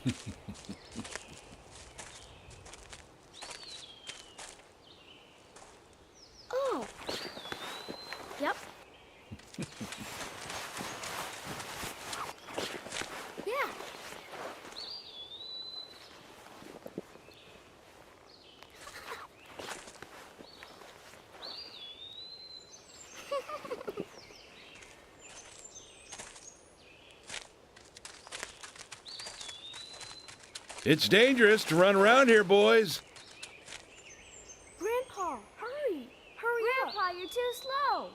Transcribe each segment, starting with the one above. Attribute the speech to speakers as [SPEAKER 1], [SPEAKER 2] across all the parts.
[SPEAKER 1] Oh. Yep. Yeah.
[SPEAKER 2] It's dangerous to run around here, boys.
[SPEAKER 1] Grandpa, hurry! Hurry up! Grandpa, you're too slow!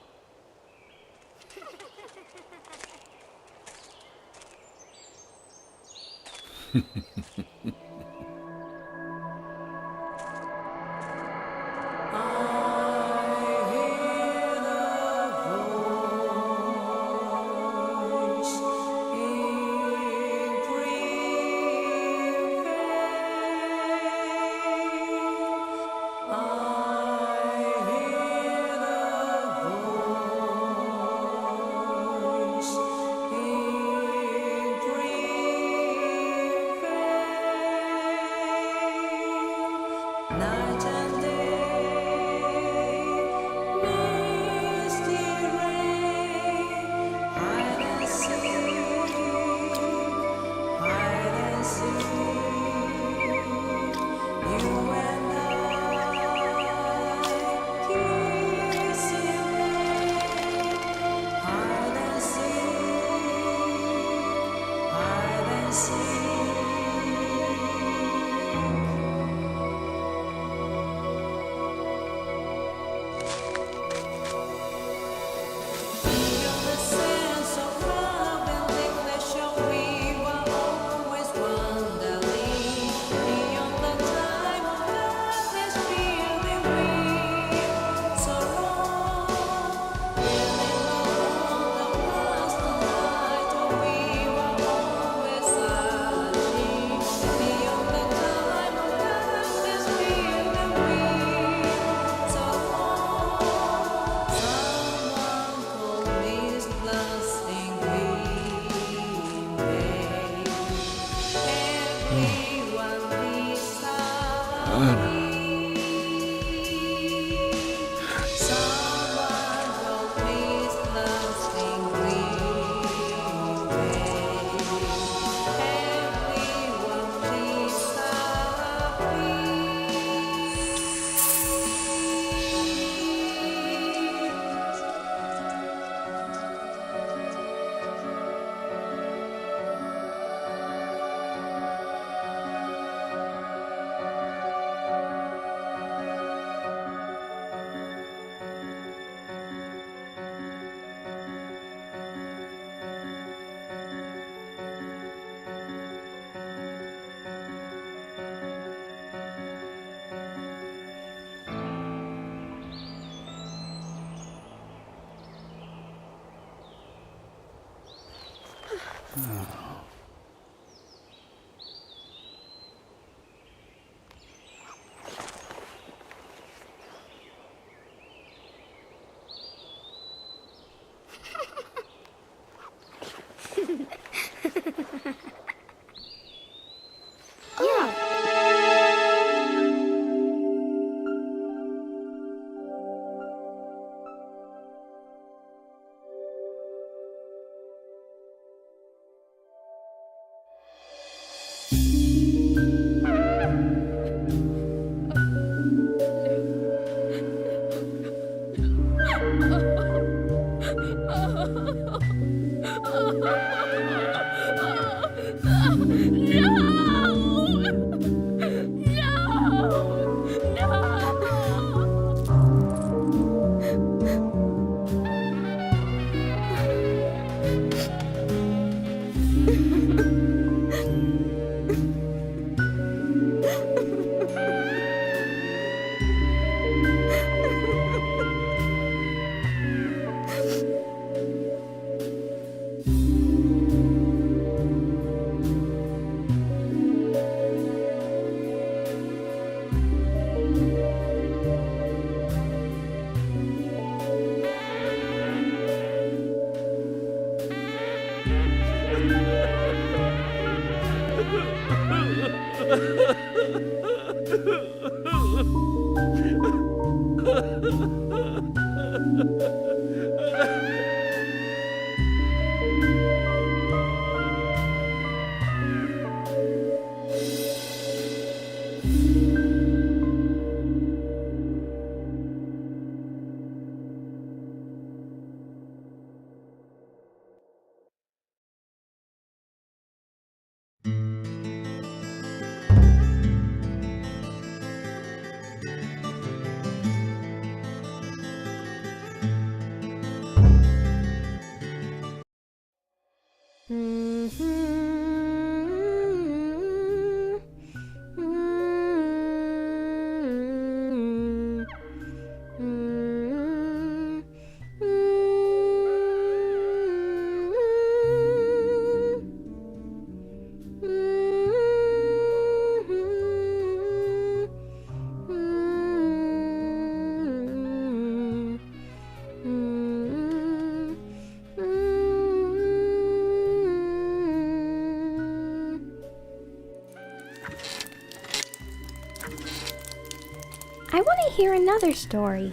[SPEAKER 1] I want to hear another story.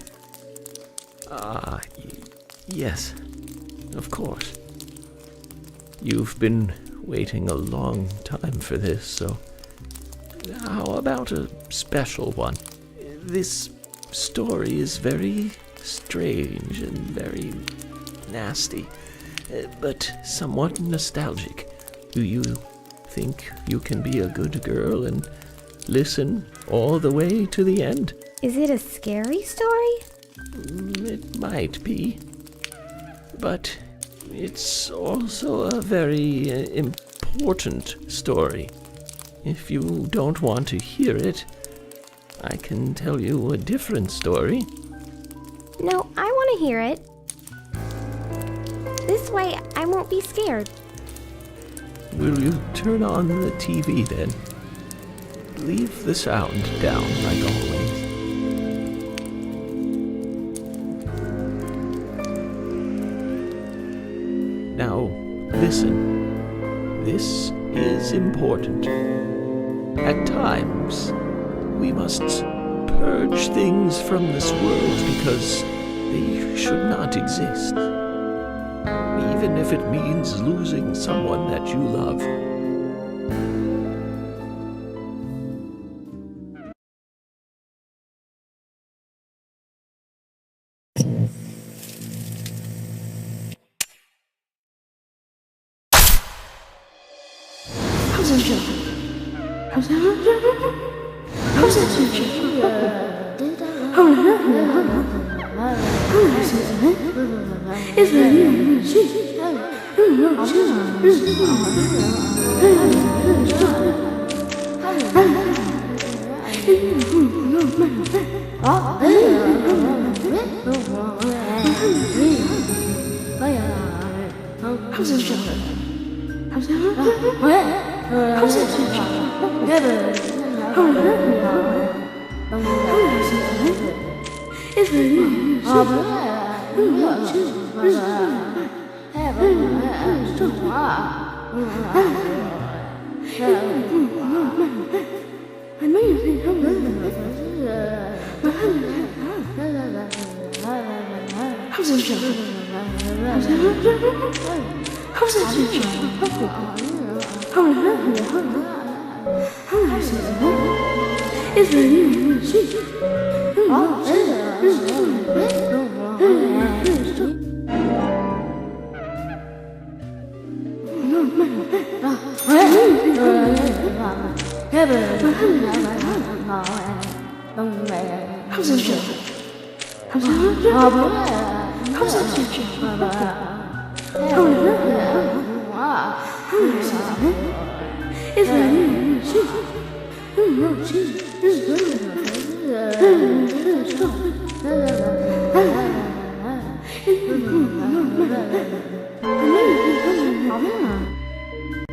[SPEAKER 3] Yes, of course. You've been waiting a long time for this, so how about a special one? This story is very strange and very nasty, but somewhat nostalgic. Do you think you can be a good girl and listen all the way to the end?
[SPEAKER 1] Is it a scary story?
[SPEAKER 3] It might be, but it's also a very important story. If you don't want to hear it, I can tell you a different story.
[SPEAKER 1] No, I want to hear it. This way, I won't be scared.
[SPEAKER 3] Will you turn on the TV then? Leave the sound down like always. Now, listen. This is important. At times, we must purge things from this world because they should not exist. Even if it means losing someone that you love.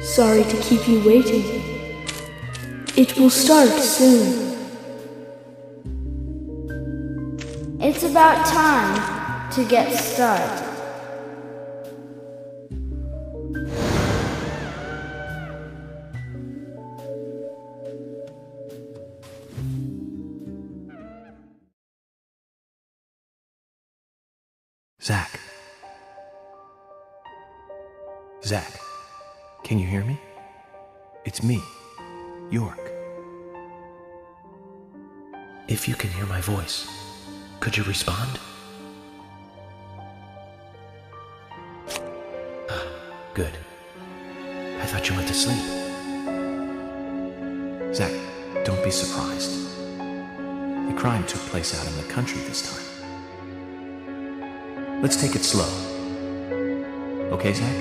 [SPEAKER 4] Sorry to keep you waiting. It will start soon.
[SPEAKER 5] It's about time to get started.
[SPEAKER 6] Zach. Zach, can you hear me? It's me, York. If you can hear my voice, could you respond? Ah, good. I thought you went to sleep. Zach, don't be surprised. The crime took place out in the country this time. Let's take it slow. Okay, Zach?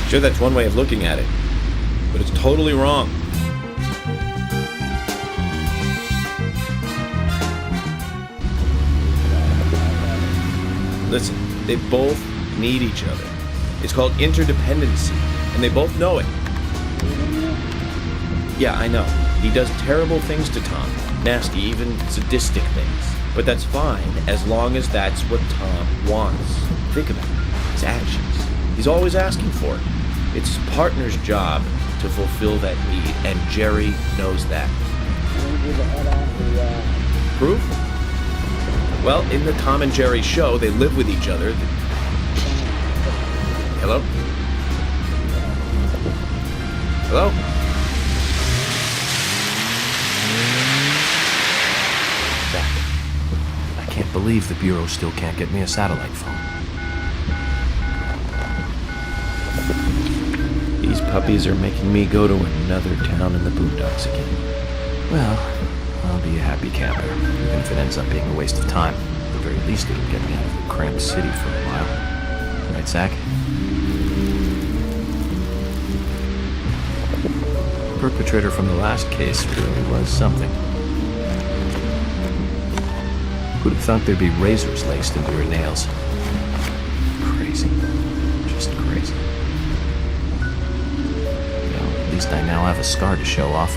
[SPEAKER 2] Sure, that's one way of looking at it, but it's totally wrong. Listen, they both need each other. It's called interdependency, and they both know it. Yeah, I know. He does terrible things to Tom. Nasty, even sadistic things. But that's fine, as long as that's what Tom wants. Think about it. His actions. He's always asking for it. It's his partner's job to fulfill that need, and Jerry knows that. Proof? Well, in the Tom and Jerry show, they live with each other. Hello? Hello?
[SPEAKER 6] Zach, I can't believe the Bureau still can't get me a satellite phone.
[SPEAKER 3] These puppies are making me go to another town in the boondocks again.
[SPEAKER 6] Well, I'll be a happy camper, even if it ends up being a waste of time. At the very least, it'll get me out of the cramped city for a while. Right, Zach? The perpetrator from the last case really was something. Who'd have thought there'd be razors laced into your nails? Crazy. Just crazy. Well, at least I now have a scar to show off.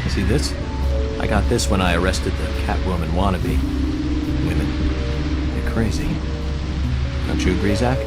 [SPEAKER 6] See this? I got this when I arrested the Catwoman wannabe. Women, they're crazy. Don't you agree, Zach?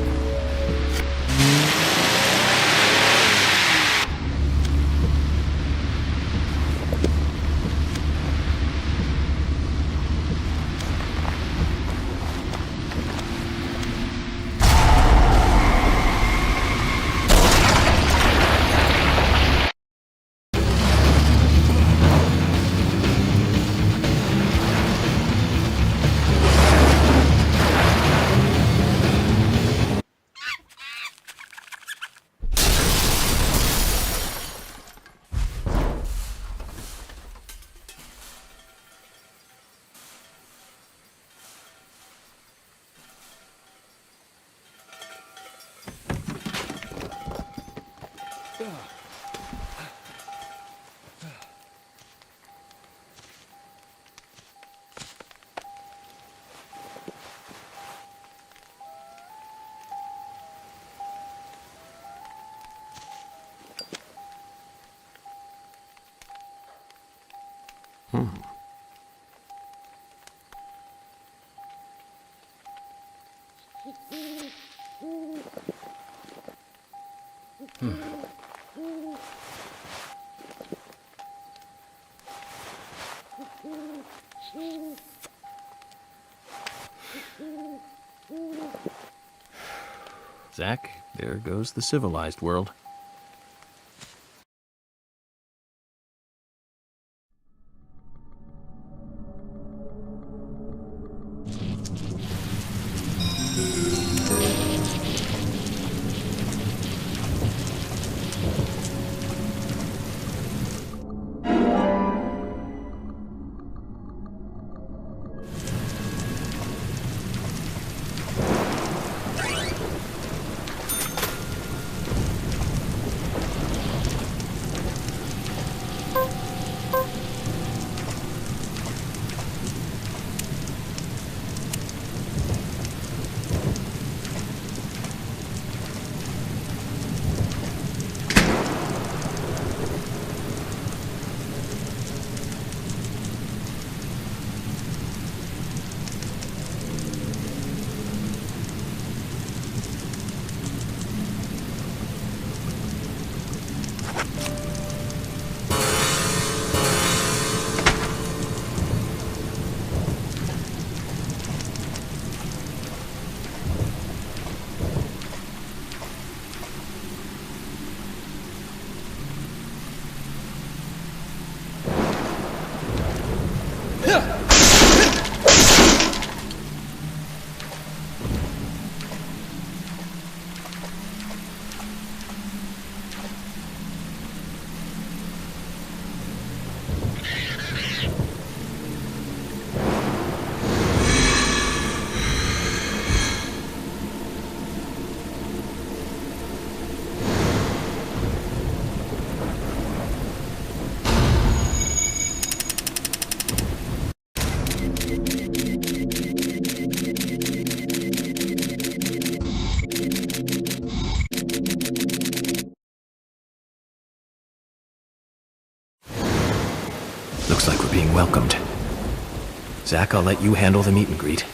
[SPEAKER 6] Zach, there goes the civilized world. Looks like we're being welcomed. Zach, I'll let you handle the meet and greet.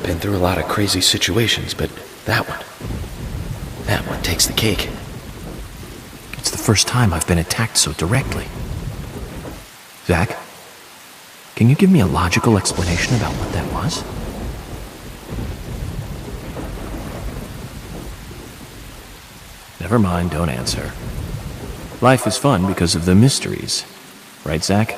[SPEAKER 2] been through a lot of crazy situations, but that one takes the cake.
[SPEAKER 6] It's the first time I've been attacked so directly. Zach, can you give me a logical explanation about what that was? Never mind, don't answer. Life is fun because of the mysteries. Right, Zach?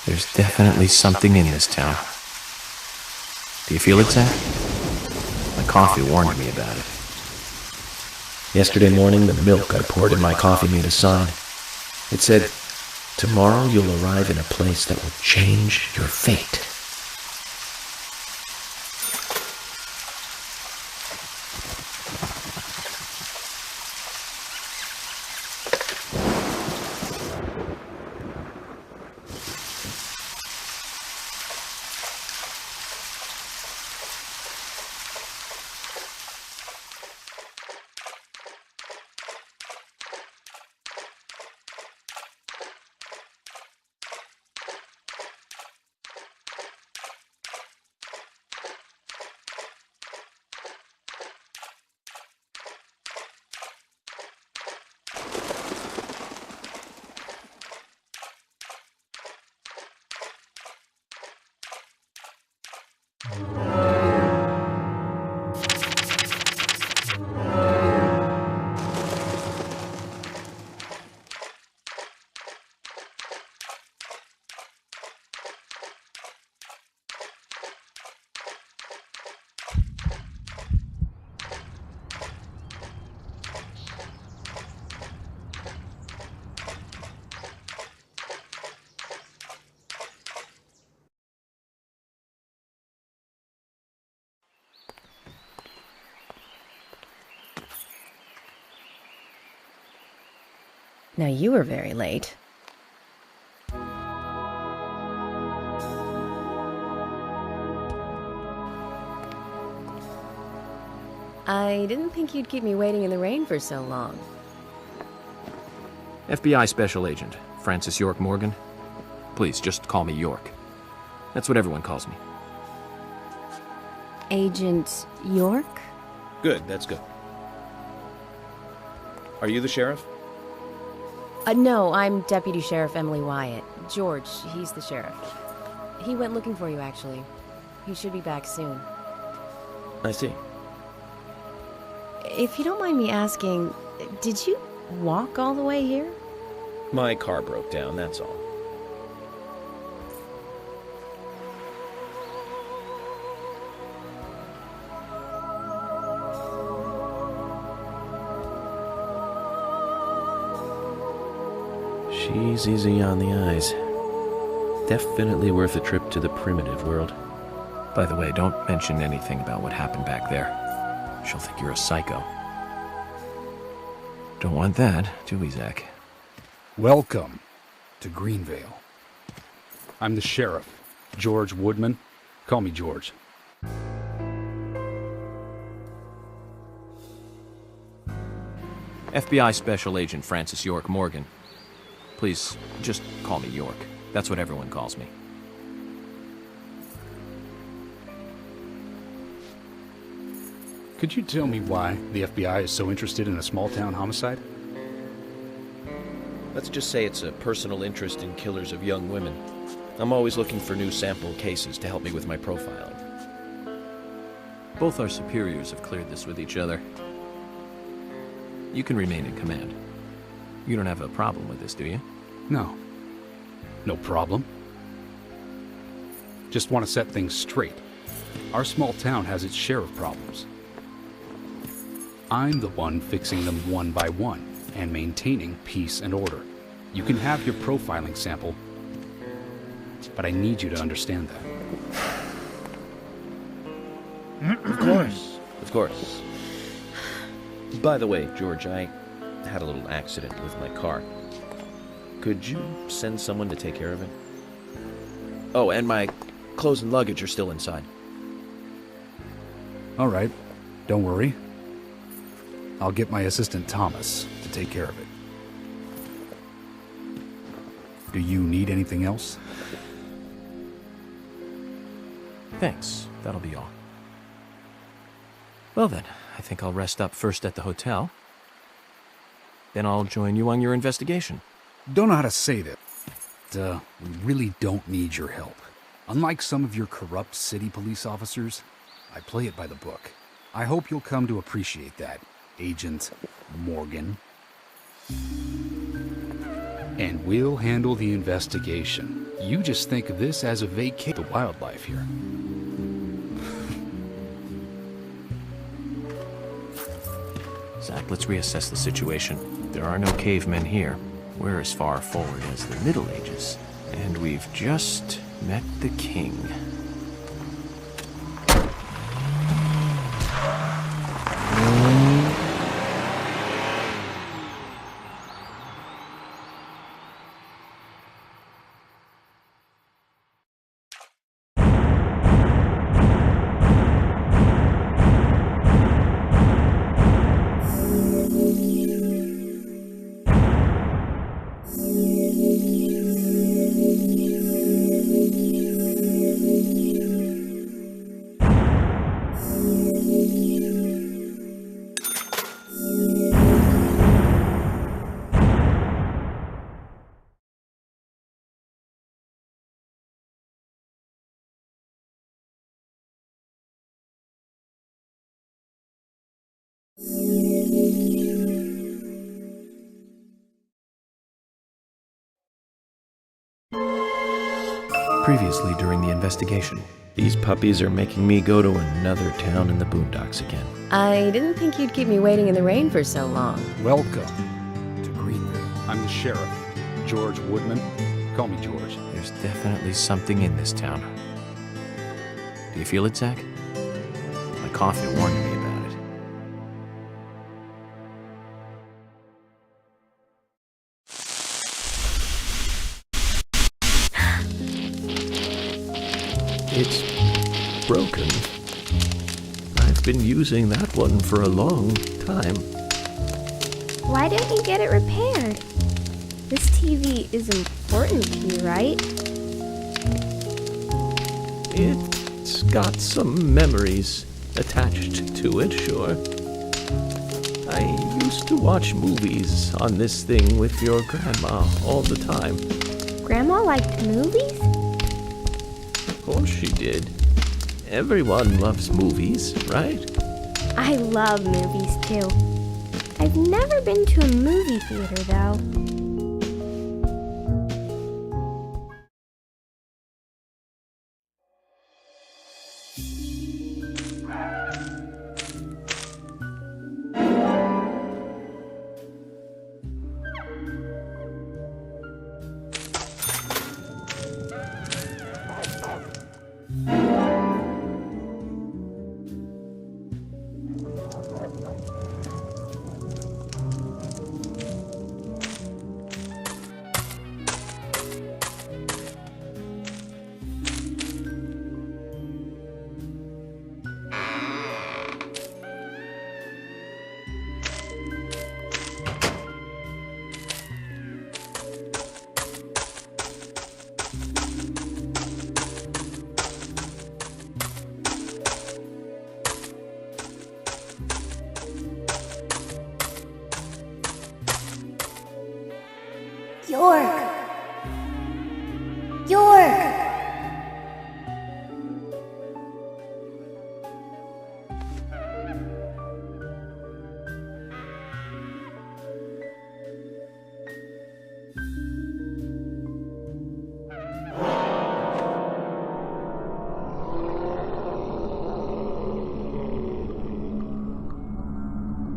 [SPEAKER 6] There's definitely something in this town. Do you feel it, Zach? My coffee warned me about it.
[SPEAKER 2] Yesterday morning, the milk I poured in my coffee made a sign. It said, "Tomorrow you'll arrive in a place that will change your fate."
[SPEAKER 7] Now you were very late. I didn't think you'd keep me waiting in the rain for so long.
[SPEAKER 6] FBI Special Agent, Francis York Morgan. Please, just call me York. That's what everyone calls me.
[SPEAKER 7] Agent York?
[SPEAKER 2] Good, that's good. Are you the sheriff?
[SPEAKER 7] No, I'm Deputy Sheriff Emily Wyatt. George, he's the sheriff. He went looking for you, actually. He should be back soon.
[SPEAKER 2] I see.
[SPEAKER 7] If you don't mind me asking, did you walk all the way here?
[SPEAKER 2] My car broke down, that's all. She's easy on the eyes. Definitely worth a trip to the primitive world.
[SPEAKER 6] By the way, don't mention anything about what happened back there. She'll think you're a psycho. Don't want that, do we, Zach?
[SPEAKER 8] Welcome to Greenvale. I'm the sheriff, George Woodman. Call me George.
[SPEAKER 6] FBI Special Agent Francis York Morgan. Please, just call me York. That's what everyone calls me.
[SPEAKER 8] Could you tell me why the FBI is so interested in a small-town homicide?
[SPEAKER 2] Let's just say it's a personal interest in killers of young women. I'm always looking for new sample cases to help me with my profiling.
[SPEAKER 6] Both our superiors have cleared this with each other. You can remain in command. You don't have a problem with this, do you?
[SPEAKER 8] No. No problem. Just want to set things straight. Our small town has its share of problems. I'm the one fixing them one by one and maintaining peace and order. You can have your profiling sample, but I need you to understand that.
[SPEAKER 2] Of course. Of course. By the way, George, I had a little accident with my car. Could you send someone to take care of it? Oh, and my clothes and luggage are still inside.
[SPEAKER 8] All right, don't worry. I'll get my assistant Thomas to take care of it. Do you need anything else?
[SPEAKER 6] Thanks. That'll be all. Well then, I think I'll rest up first at the hotel. Then I'll join you on your investigation.
[SPEAKER 8] Don't know how to say that. We really don't need your help. Unlike some of your corrupt city police officers, I play it by the book. I hope you'll come to appreciate that, Agent Morgan. And we'll handle the investigation. You just think of this as a vacate the wildlife here.
[SPEAKER 6] Zach, let's reassess the situation. There are no cavemen here. We're as far forward as the Middle Ages. And we've just met the king. Previously during the investigation.
[SPEAKER 2] These puppies are making me go to another town in the boondocks again.
[SPEAKER 7] I didn't think you'd keep me waiting in the rain for so long.
[SPEAKER 8] Welcome to Greenville. I'm the sheriff, George Woodman. Call me George.
[SPEAKER 6] There's definitely something in this town. Do you feel it, Zach? My coffee warned me about it.
[SPEAKER 3] It's broken. I've been using that one for a long time.
[SPEAKER 1] Why don't you get it repaired? This TV is important to you, right?
[SPEAKER 3] It's got some memories attached to it, sure. I used to watch movies on this thing with your grandma all the time.
[SPEAKER 1] Grandma liked movies?
[SPEAKER 3] Of course she did. Everyone loves movies, right?
[SPEAKER 1] I love movies too. I've never been to a movie theater though.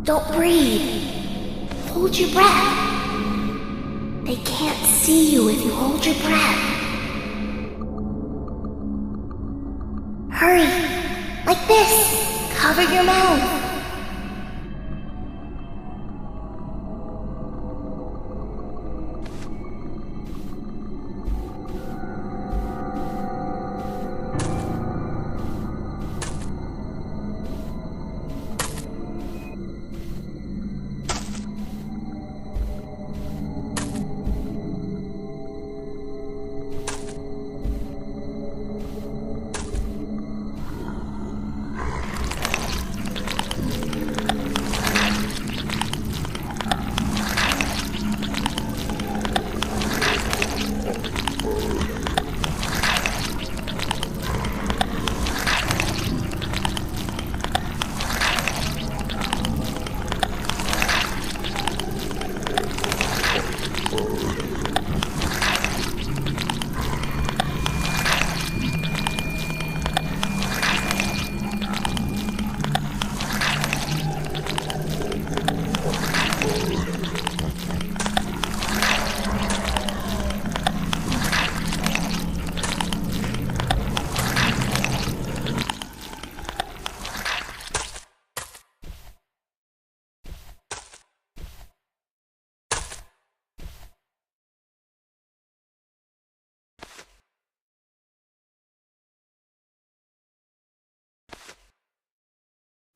[SPEAKER 9] Don't breathe. Hold your breath. They can't see you if you hold your breath. Hurry. Like this. Cover your mouth.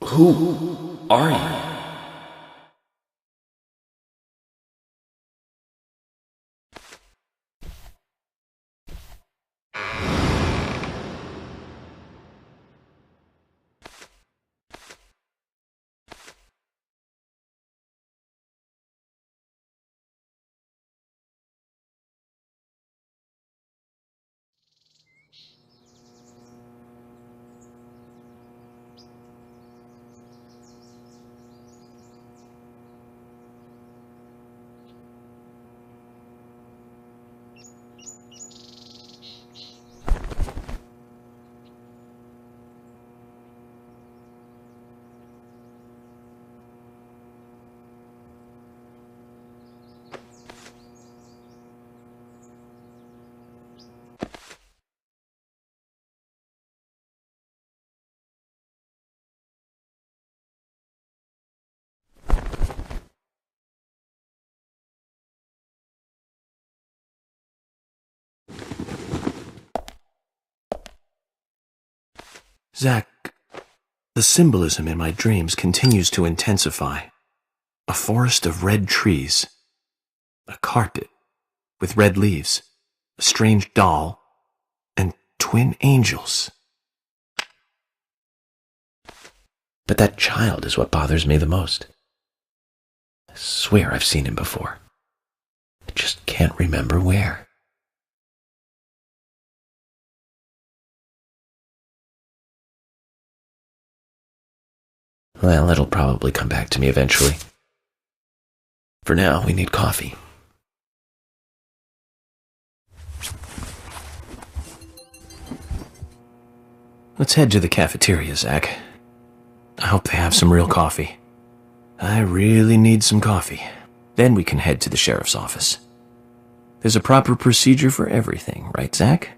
[SPEAKER 2] Who are you?
[SPEAKER 6] Zach, the symbolism in my dreams continues to intensify. A forest of red trees, a carpet with red leaves, a strange doll, and twin angels.
[SPEAKER 3] But that child is what bothers me the most. I swear I've seen him before. I just can't remember where. Well, it'll probably come back to me eventually. For now, we need coffee.
[SPEAKER 6] Let's head to the cafeteria, Zach. I hope they have some real coffee. I really need some coffee. Then we can head to the sheriff's office. There's a proper procedure for everything, right, Zach?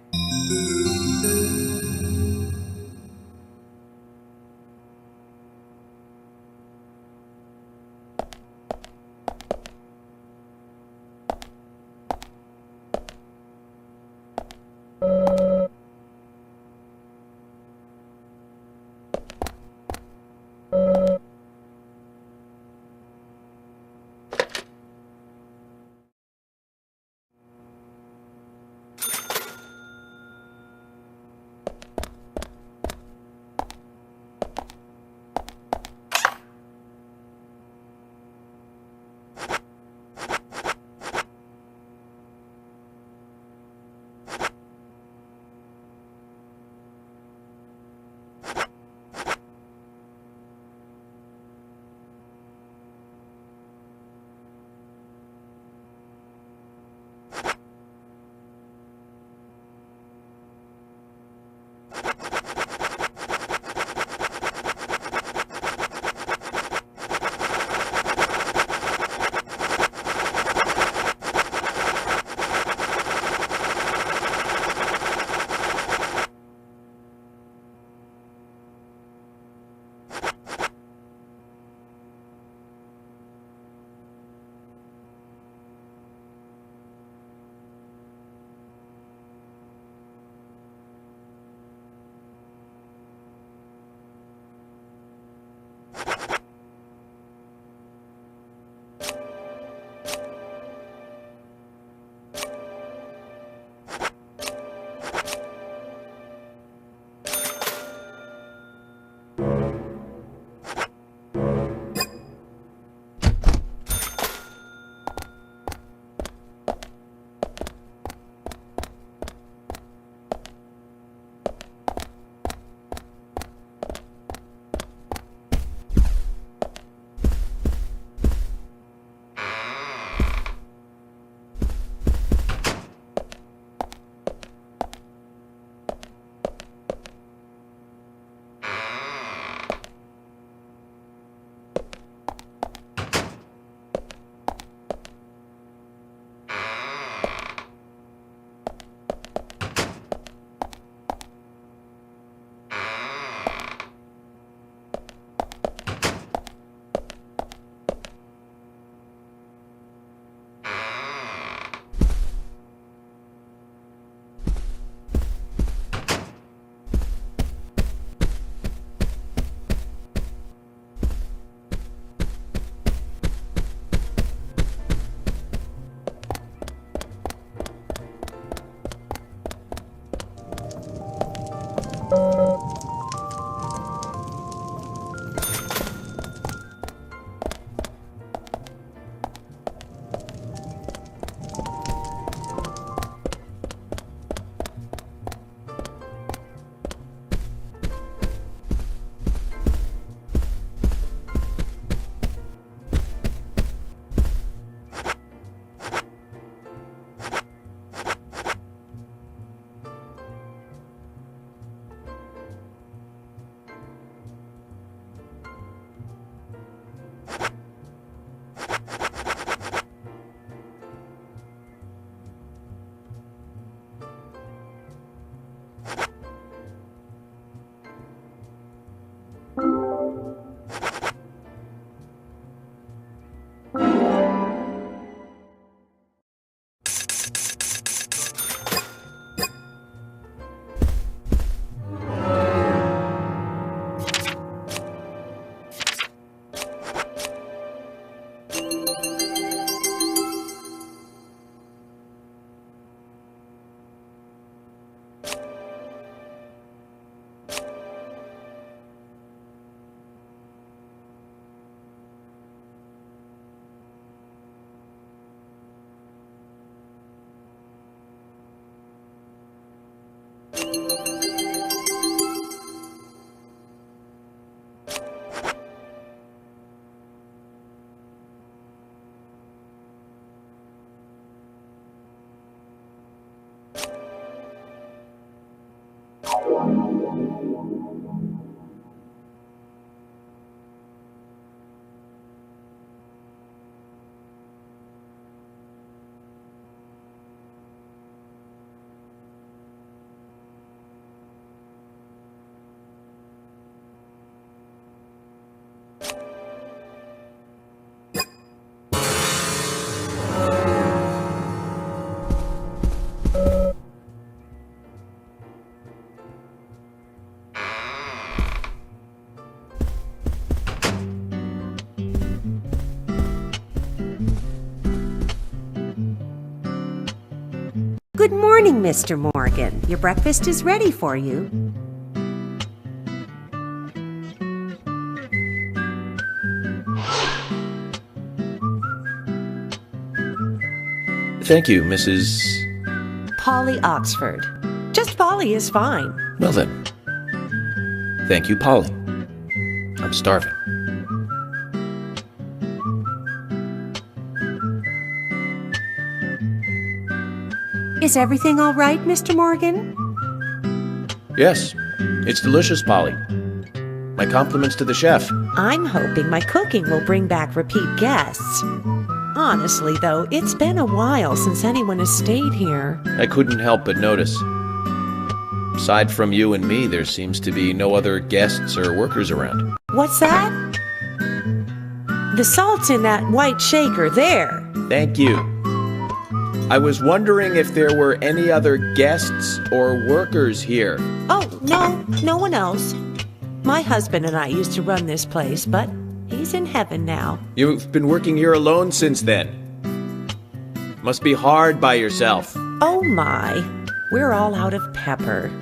[SPEAKER 10] Good morning, Mr. Morgan. Your breakfast is ready for you.
[SPEAKER 2] Thank you, Mrs.
[SPEAKER 10] Polly Oxford. Just Polly is fine.
[SPEAKER 2] Well then. Thank you, Polly. I'm starving.
[SPEAKER 10] Is everything all right, Mr. Morgan?
[SPEAKER 2] Yes, it's delicious, Polly. My compliments to the chef.
[SPEAKER 10] I'm hoping my cooking will bring back repeat guests. Honestly, though, it's been a while since anyone has stayed here.
[SPEAKER 2] I couldn't help but notice. Aside from you and me, there seems to be no other guests or workers around.
[SPEAKER 10] What's that? The salt's in that white shaker there.
[SPEAKER 2] Thank you. I was wondering if there were any other guests or workers here.
[SPEAKER 10] Oh, no one else. My husband and I used to run this place, but he's in heaven now.
[SPEAKER 2] You've been working here alone since then. Must be hard by yourself.
[SPEAKER 10] Oh my, we're all out of pepper.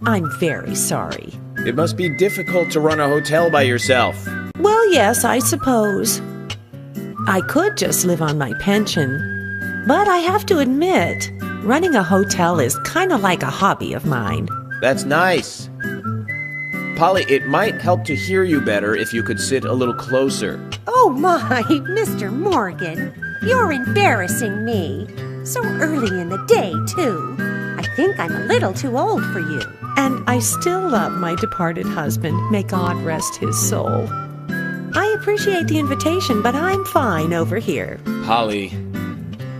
[SPEAKER 10] I'm very sorry.
[SPEAKER 2] It must be difficult to run a hotel by yourself.
[SPEAKER 10] Well, yes, I suppose. I could just live on my pension. But I have to admit, running a hotel is kind of like a hobby of mine.
[SPEAKER 2] That's nice. Polly, it might help to hear you better if you could sit a little closer.
[SPEAKER 10] Oh my, Mr. Morgan, you're embarrassing me. So early in the day, too. I think I'm a little too old for you. And I still love my departed husband. May God rest his soul. I appreciate the invitation, but I'm fine over here.
[SPEAKER 2] Polly,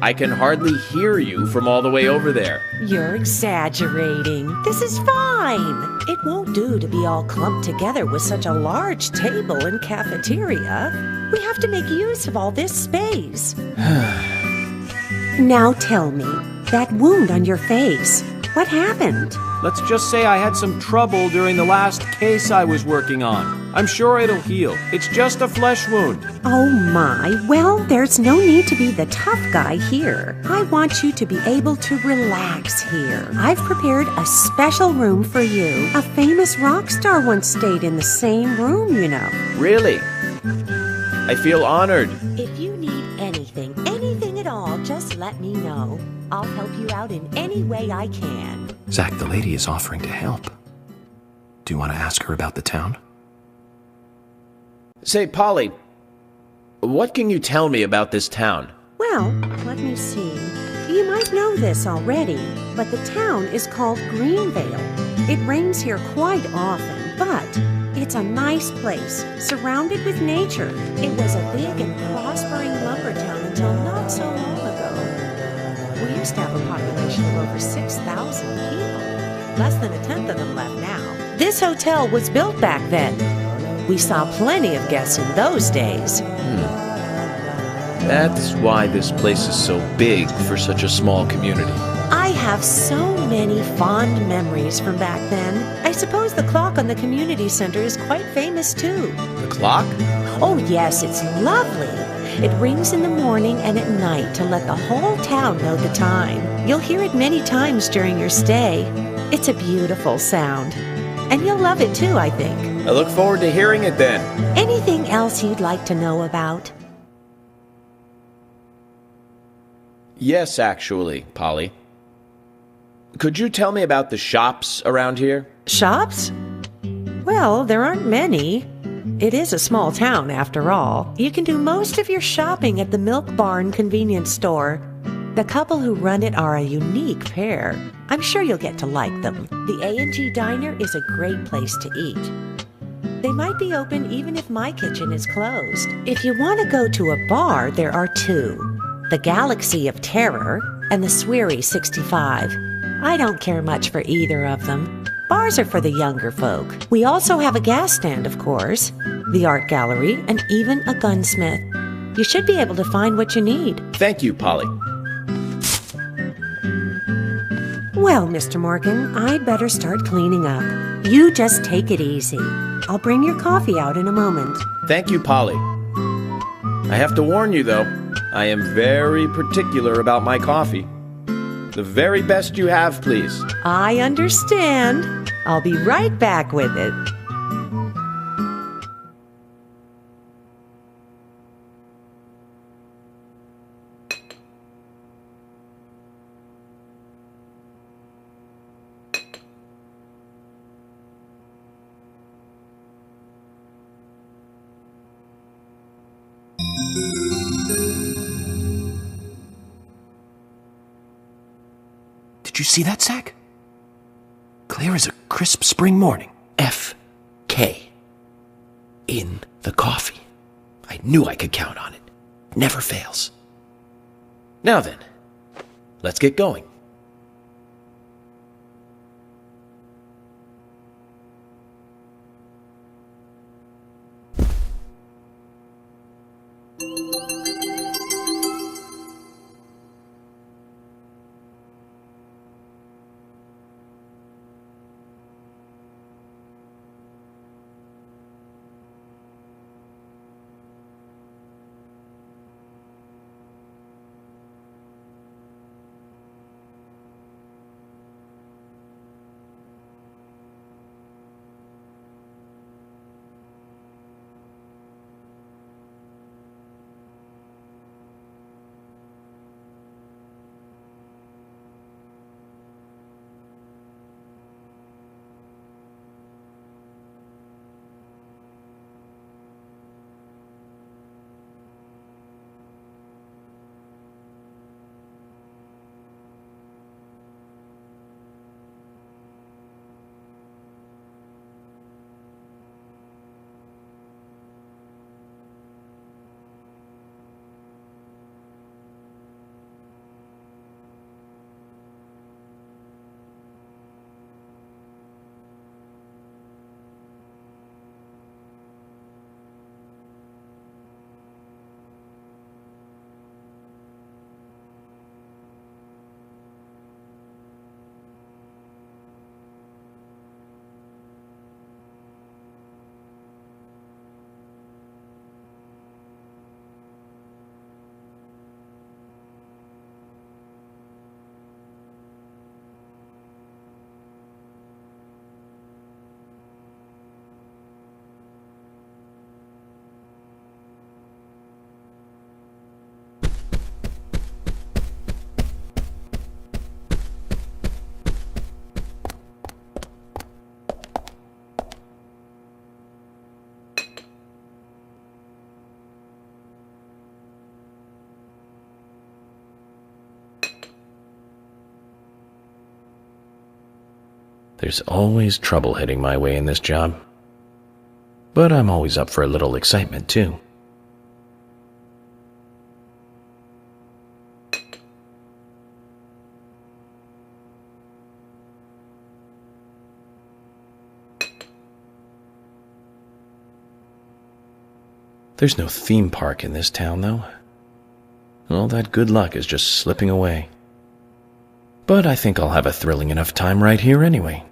[SPEAKER 2] I can hardly hear you from all the way over there.
[SPEAKER 10] You're exaggerating. This is fine. It won't do to be all clumped together with such a large table and cafeteria. We have to make use of all this space. Now tell me, that wound on your face, what happened?
[SPEAKER 11] Let's just say I had some trouble during the last case I was working on.
[SPEAKER 2] I'm sure it'll heal. It's just a flesh wound.
[SPEAKER 10] Oh my, well, there's no need to be the tough guy here. I want you to be able to relax here. I've prepared a special room for you. A famous rock star once stayed in the same room, you know.
[SPEAKER 2] Really? I feel honored.
[SPEAKER 10] If you need anything at all, just let me know. I'll help you out in any way I can.
[SPEAKER 6] Zach, the lady is offering to help. Do you want to ask her about the town?
[SPEAKER 2] Say, Polly, what can you tell me about this town?
[SPEAKER 10] Well, let me see. You might know this already, but the town is called Greenvale. It rains here quite often, but it's a nice place, surrounded with nature. It was a big and prospering lumber town until not so long ago. We used to have a population of over 6,000 people. Less than a tenth of them left now. This hotel was built back then. We saw plenty of guests in those days.
[SPEAKER 2] That's why this place is so big for such a small community.
[SPEAKER 10] I have so many fond memories from back then. I suppose the clock on the community center is quite famous too.
[SPEAKER 2] The clock?
[SPEAKER 10] Oh yes, it's lovely. It rings in the morning and at night to let the whole town know the time. You'll hear it many times during your stay. It's a beautiful sound. And you'll love it too, I think.
[SPEAKER 2] I look forward to hearing it then.
[SPEAKER 10] Anything else you'd like to know about?
[SPEAKER 2] Yes, actually, Polly. Could you tell me about the shops around here?
[SPEAKER 10] Shops? Well, there aren't many. It is a small town, after all. You can do most of your shopping at the Milk Barn convenience store. The couple who run it are a unique pair. I'm sure you'll get to like them. The A&G Diner is a great place to eat. They might be open even if my kitchen is closed. If you want to go to a bar, there are two. The Galaxy of Terror and the Sweary 65. I don't care much for either of them. Bars are for the younger folk. We also have a gas stand, of course, the art gallery, and even a gunsmith. You should be able to find what you need.
[SPEAKER 2] Thank you, Polly.
[SPEAKER 10] Well, Mr. Morgan, I'd better start cleaning up. You just take it easy. I'll bring your coffee out in a moment.
[SPEAKER 2] Thank you, Polly. I have to warn you, though, I am very particular about my coffee. The very best you have, please.
[SPEAKER 10] I understand. I'll be right back with it.
[SPEAKER 6] Did you see that, Zach? Clear as a crisp spring morning. F.K. in the coffee. I knew I could count on it. Never fails.
[SPEAKER 2] Now then, let's get going.
[SPEAKER 6] There's always trouble heading my way in this job. But I'm always up for a little excitement, too. There's no theme park in this town, though. All that good luck is just slipping away. But I think I'll have a thrilling enough time right here anyway.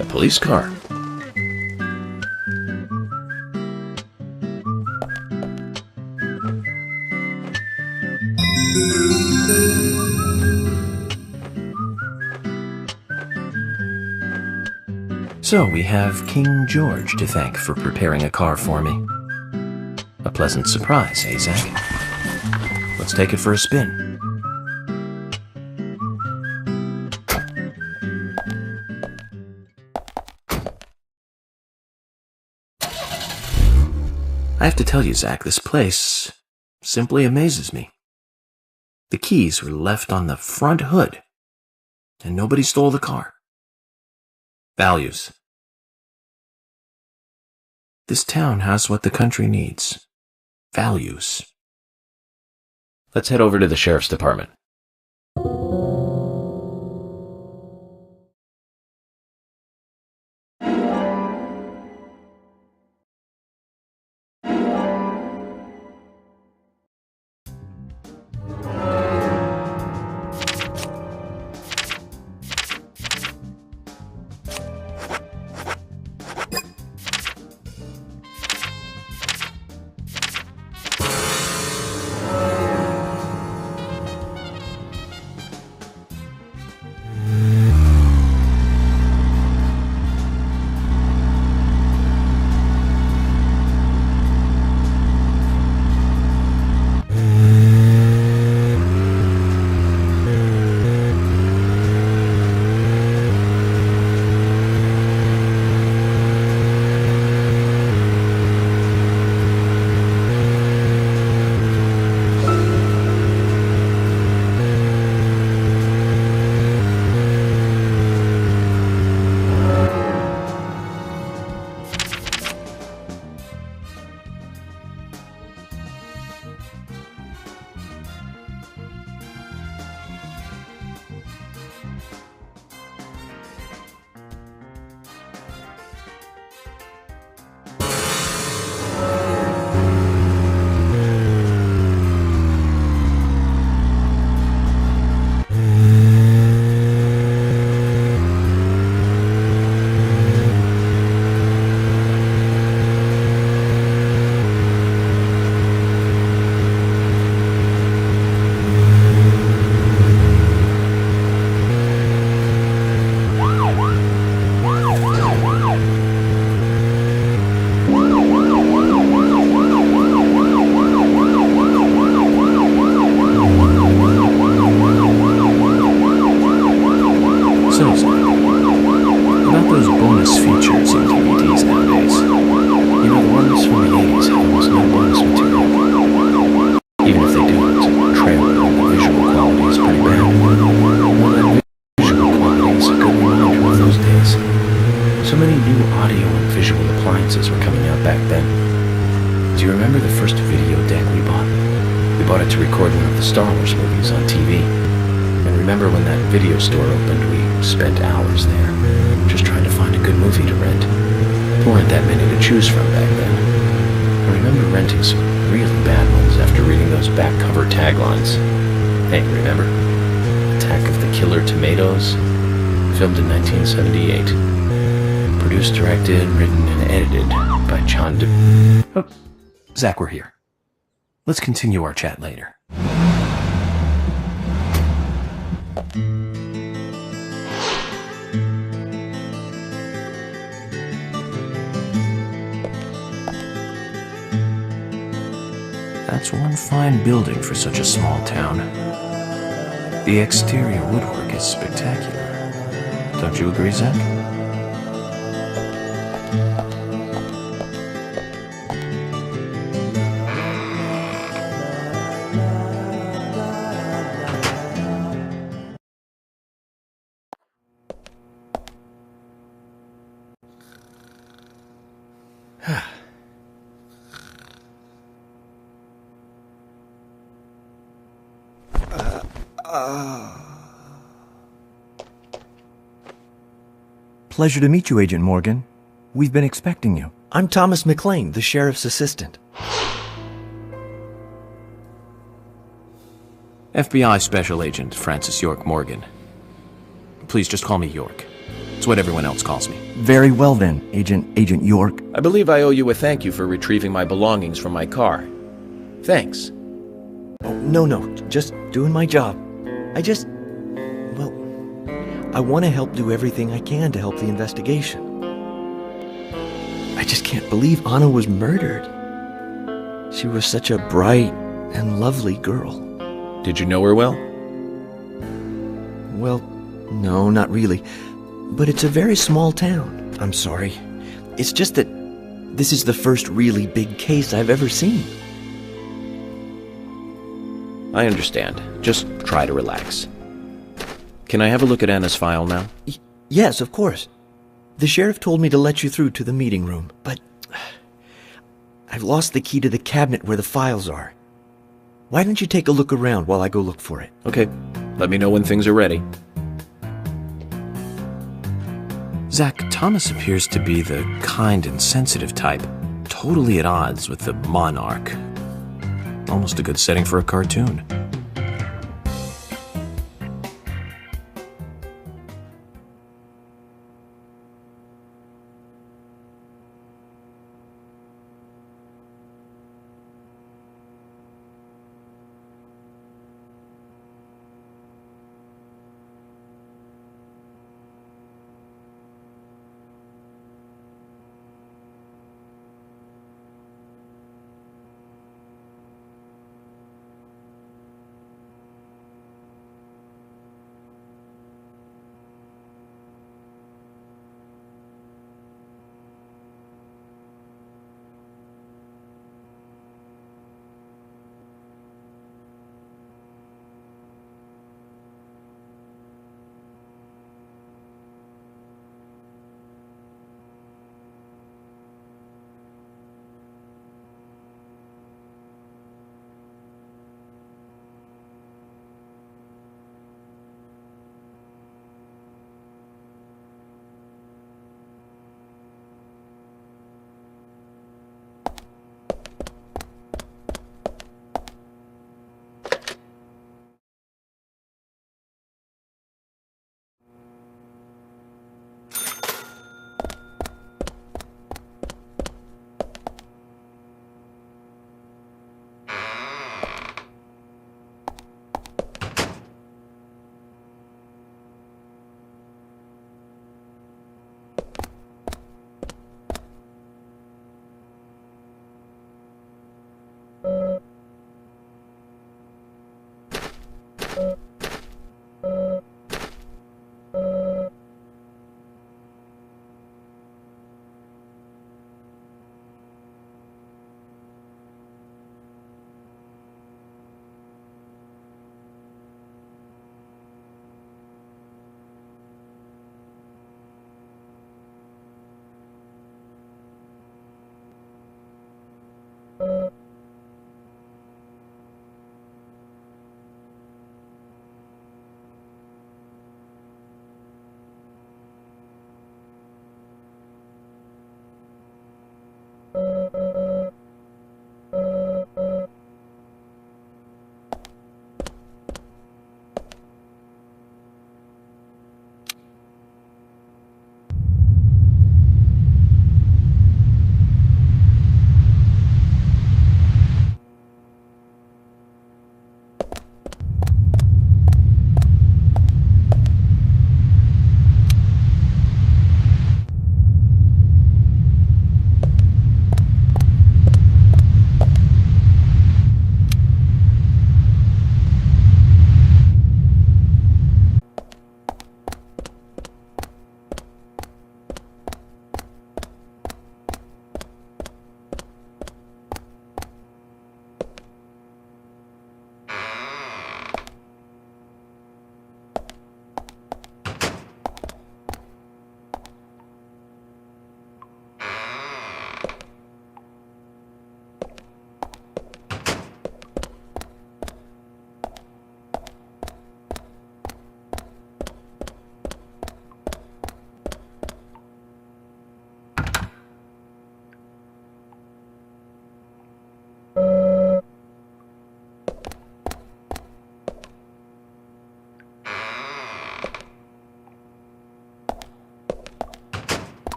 [SPEAKER 6] A police car. So we have King George to thank for preparing a car for me. A pleasant surprise, eh, Zach? Let's take it for a spin. I have to tell you, Zach, this place simply amazes me. The keys were left on the front hood, and nobody stole the car. Values. This town has what the country needs. Values. Let's head over to the sheriff's department. So, about those bonus features in DVDs nowadays. You know, the ones from the 80s have almost no bonus material. Even if they do, it's a trailer and the visual quality is pretty bad. Well, that visual quality is a good reminder of those days. So many new audio and visual appliances were coming out back then. Do you remember the first video deck we bought? We bought it to record one of the Star Wars movies on TV. And remember when that video store opened, we spent hours there, just trying to find a good movie to rent. There weren't that many to choose from back then. I remember renting some really bad ones after reading those back cover taglines. Hey, remember? Attack of the Killer Tomatoes? Filmed in 1978. Produced, directed, written, and edited by John Oh, Zach, we're here. Let's continue our chat later. That's one fine building for such a small town. The exterior woodwork is spectacular. Don't you agree, Zach?
[SPEAKER 11] Pleasure to meet you, Agent Morgan. We've been expecting you. I'm Thomas McLean, the sheriff's assistant.
[SPEAKER 6] FBI Special Agent Francis York Morgan. Please just call me York. It's what everyone else calls me.
[SPEAKER 11] Very well then, Agent York.
[SPEAKER 2] I believe I owe you a thank you for retrieving my belongings from my car. Thanks.
[SPEAKER 11] Oh, no, just doing my job. I want to help do everything I can to help the investigation. I just can't believe Anna was murdered. She was such a bright and lovely girl.
[SPEAKER 2] Did you know her well?
[SPEAKER 11] Well, no, not really. But it's a very small town. I'm sorry. It's just that this is the first really big case I've ever seen.
[SPEAKER 2] I understand. Just try to relax. Can I have a look at Anna's file now?
[SPEAKER 11] Yes, of course. The sheriff told me to let you through to the meeting room, but I've lost the key to the cabinet where the files are. Why don't you take a look around while I go look for it?
[SPEAKER 2] Okay. Let me know when things are ready.
[SPEAKER 6] Zach, Thomas appears to be the kind and sensitive type, totally at odds with the monarch. Almost a good setting for a cartoon.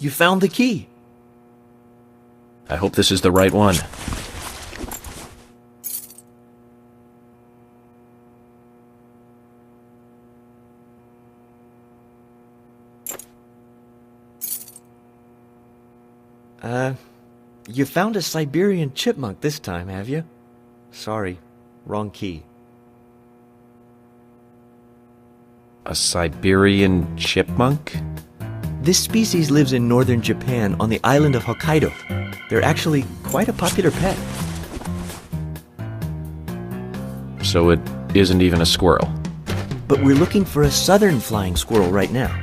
[SPEAKER 11] You found the key.
[SPEAKER 2] I hope this is the right one.
[SPEAKER 11] You found a Siberian chipmunk this time, have you? Sorry, wrong key.
[SPEAKER 2] A Siberian chipmunk?
[SPEAKER 11] This species lives in northern Japan on the island of Hokkaido. They're actually quite a popular pet.
[SPEAKER 2] So it isn't even a squirrel.
[SPEAKER 11] But we're looking for a southern flying squirrel right now.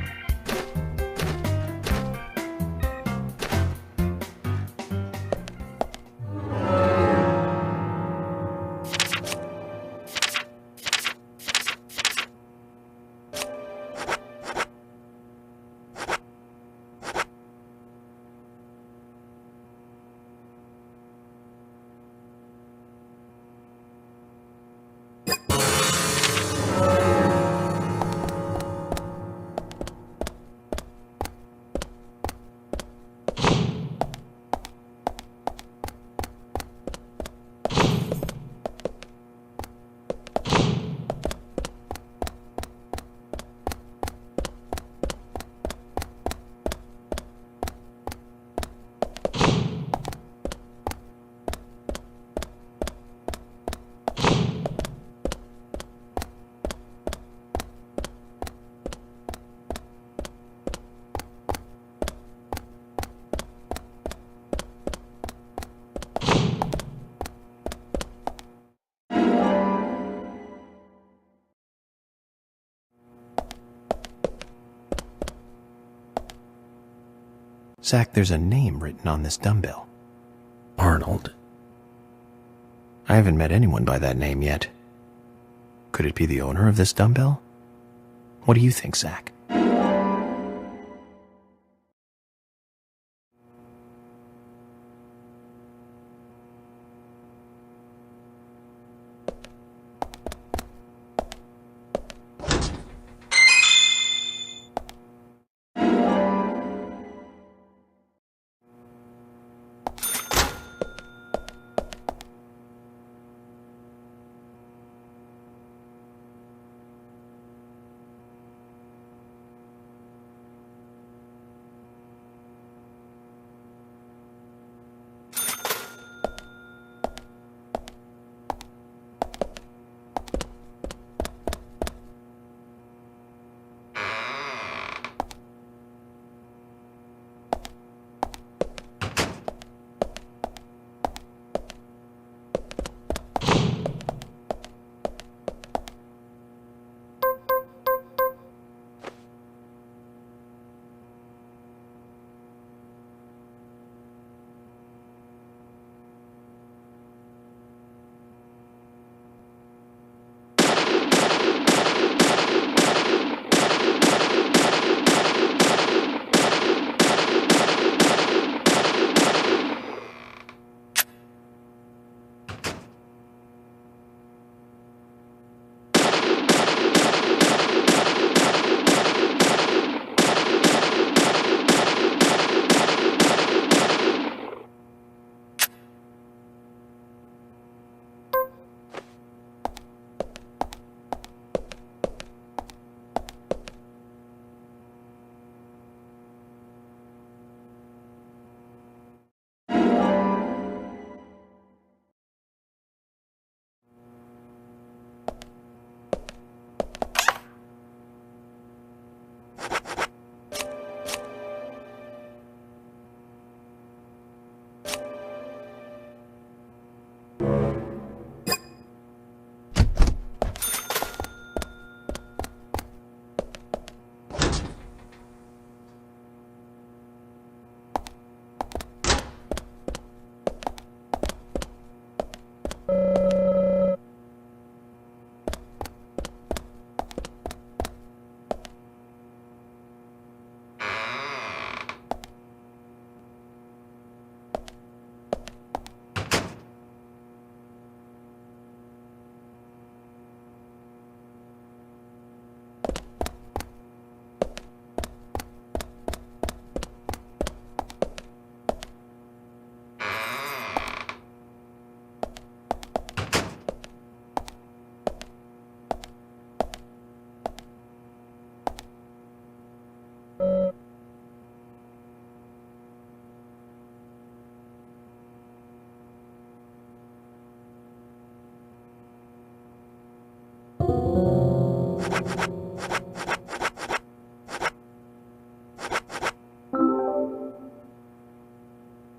[SPEAKER 6] Zach, there's a name written on this dumbbell.
[SPEAKER 2] Arnold.
[SPEAKER 6] I haven't met anyone by that name yet. Could it be the owner of this dumbbell? What do you think, Zach?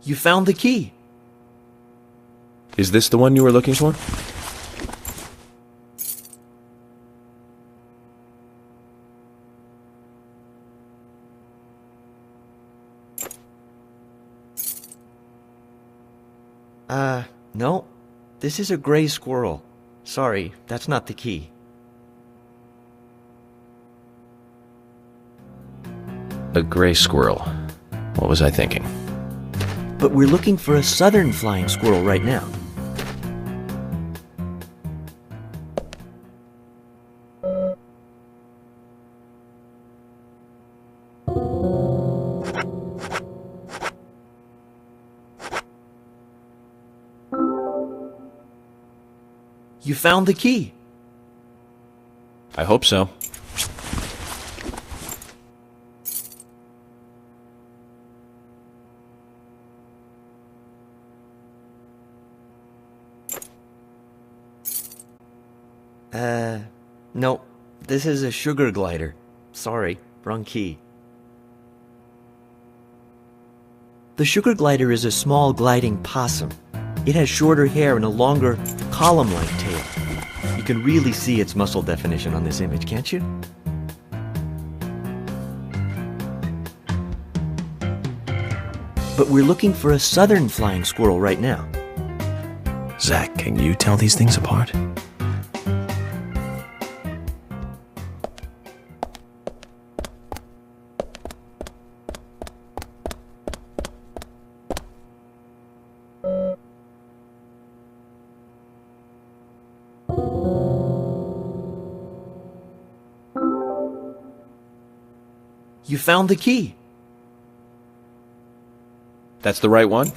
[SPEAKER 11] You found the key.
[SPEAKER 2] Is this the one you were looking for?
[SPEAKER 11] No. This is a gray squirrel. Sorry, that's not the key.
[SPEAKER 2] A gray squirrel. What was I thinking?
[SPEAKER 11] But we're looking for a southern flying squirrel right now. You found the key.
[SPEAKER 2] I hope so.
[SPEAKER 11] No. This is a sugar glider. Sorry, wrong key. The sugar glider is a small gliding possum. It has shorter hair and a longer, column-like tail. You can really see its muscle definition on this image, can't you? But we're looking for a southern flying squirrel right now.
[SPEAKER 6] Zach, can you tell these things apart?
[SPEAKER 11] You found the key.
[SPEAKER 2] That's the right one?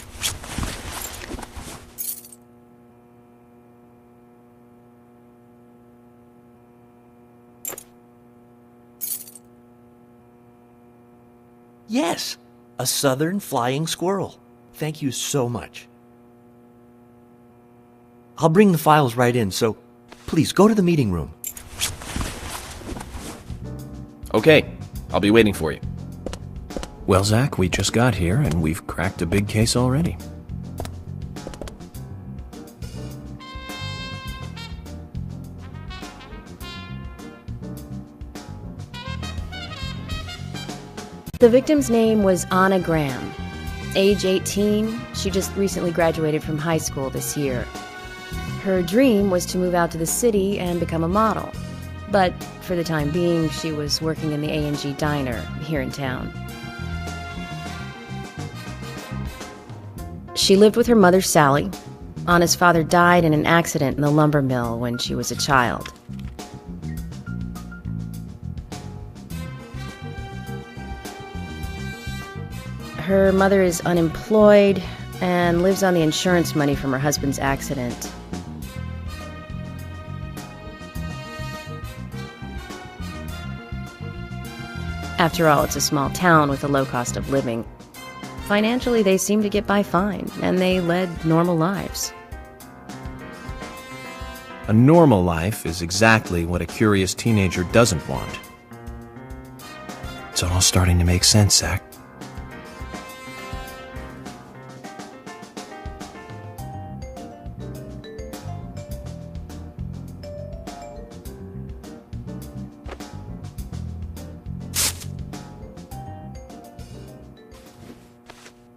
[SPEAKER 11] Yes, a southern flying squirrel. Thank you so much. I'll bring the files right in, so please go to the meeting room.
[SPEAKER 2] Okay, I'll be waiting for you.
[SPEAKER 6] Well, Zach, we just got here, and we've cracked a big case already.
[SPEAKER 7] The victim's name was Anna Graham. Age 18, she just recently graduated from high school this year. Her dream was to move out to the city and become a model. But for the time being, she was working in the A&G diner here in town. She lived with her mother, Sally. Anna's father died in an accident in the lumber mill when she was a child. Her mother is unemployed and lives on the insurance money from her husband's accident. After all, it's a small town with a low cost of living. Financially, they seemed to get by fine, and they led normal lives.
[SPEAKER 6] A normal life is exactly what a curious teenager doesn't want. It's all starting to make sense, Zach.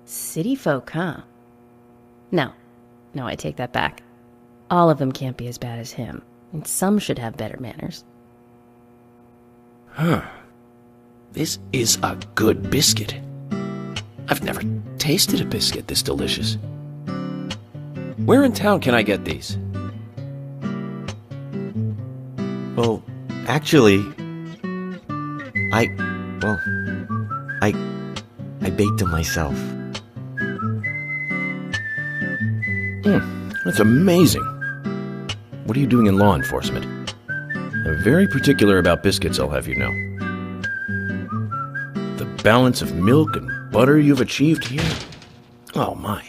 [SPEAKER 7] City folk, huh? No, I take that back. All of them can't be as bad as him, and some should have better manners.
[SPEAKER 2] Huh. This is a good biscuit. I've never tasted a biscuit this delicious. Where in town can I get these?
[SPEAKER 11] Well, actually, I baked them myself.
[SPEAKER 2] That's amazing. What are you doing in law enforcement? I'm very particular about biscuits, I'll have you know. The balance of milk and butter you've achieved here. Oh my.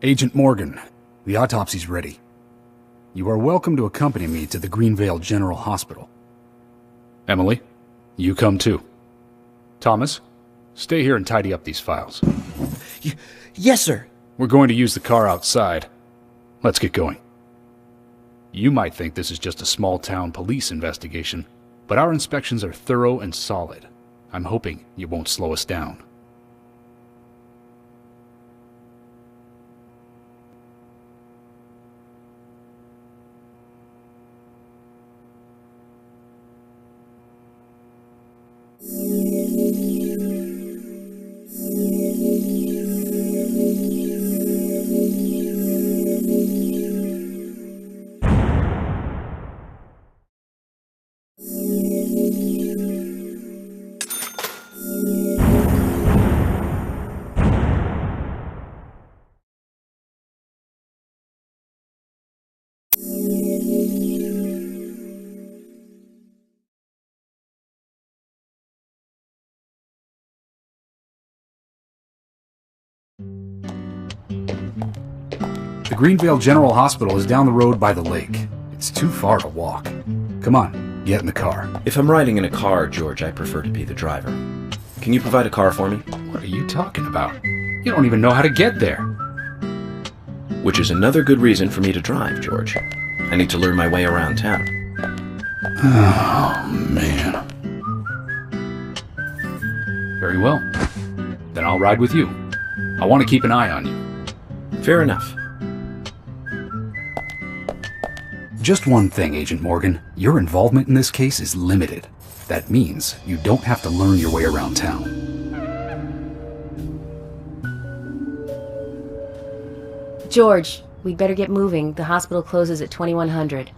[SPEAKER 8] Agent Morgan, the autopsy's ready. You are welcome to accompany me to the Greenvale General Hospital. Emily, you come too. Thomas, stay here and tidy up these files.
[SPEAKER 11] Yes, sir.
[SPEAKER 8] We're going to use the car outside. Let's get going. You might think this is just a small-town police investigation, but our inspections are thorough and solid. I'm hoping you won't slow us down. The Greenvale General Hospital is down the road by the lake. It's too far to walk. Come on, get in the car.
[SPEAKER 2] If I'm riding in a car, George, I prefer to be the driver. Can you provide a car for me?
[SPEAKER 8] What are you talking about? You don't even know how to get there.
[SPEAKER 2] Which is another good reason for me to drive, George. I need to learn my way around town.
[SPEAKER 8] Oh, man. Very well. Then I'll ride with you. I want to keep an eye on you.
[SPEAKER 2] Fair enough.
[SPEAKER 8] Just one thing, Agent Morgan. Your involvement in this case is limited. That means you don't have to learn your way around town.
[SPEAKER 7] George, we'd better get moving. The hospital closes at 2100.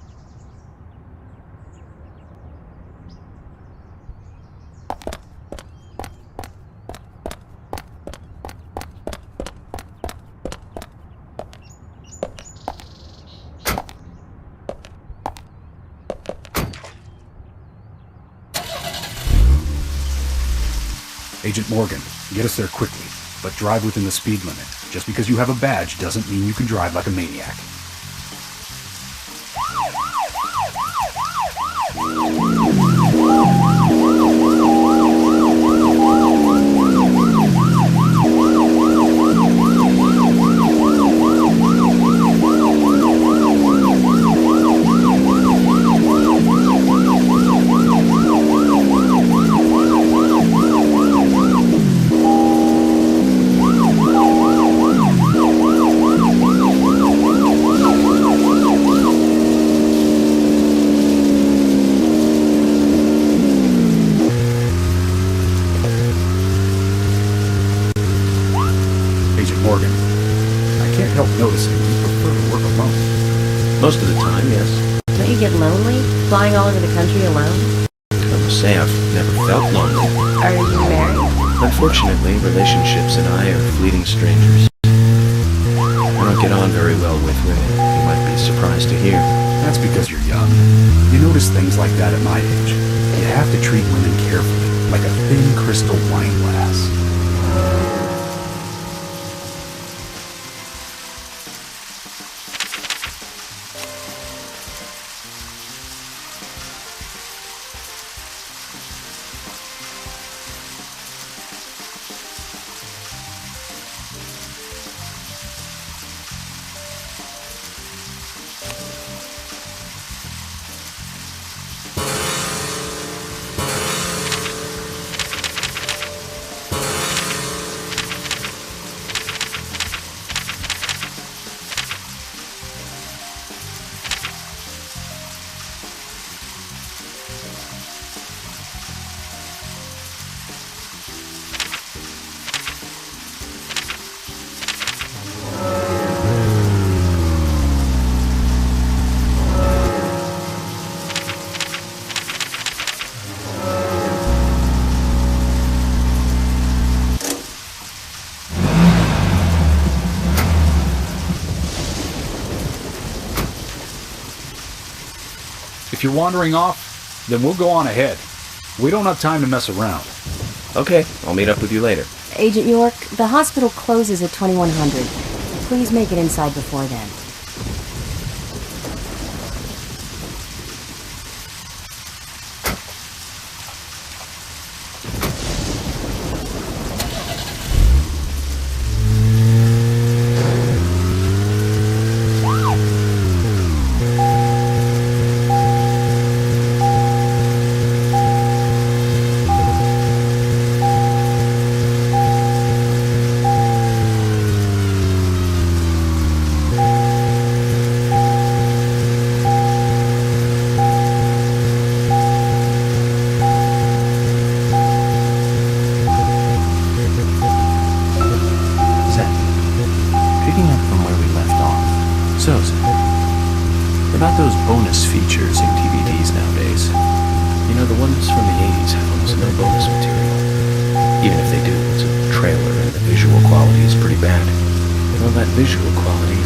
[SPEAKER 8] Agent Morgan, get us there quickly, but drive within the speed limit. Just because you have a badge doesn't mean you can drive like a maniac. Morgan, I can't help noticing you prefer to work alone.
[SPEAKER 2] Most of the time, yes.
[SPEAKER 7] Don't you get lonely, flying all over the country alone?
[SPEAKER 2] I must say I've never felt lonely.
[SPEAKER 7] Are you married?
[SPEAKER 2] Unfortunately, relationships and I are fleeting strangers. I don't get on very well with women, you might be surprised to hear.
[SPEAKER 8] That's because you're young. You notice things like that at my age. You have to treat women carefully, like a thin crystal wine glass. If you're wandering off, then we'll go on ahead. We don't have time to mess around.
[SPEAKER 2] Okay, I'll meet up with you later.
[SPEAKER 7] Agent York, the hospital closes at 2100. Please make it inside before then.
[SPEAKER 6] So, what about those bonus features in DVDs nowadays?
[SPEAKER 2] You know, the ones from the 80s have almost no bonus material. Even if they do, it's a trailer and the visual quality is pretty bad. Well, that visual quality...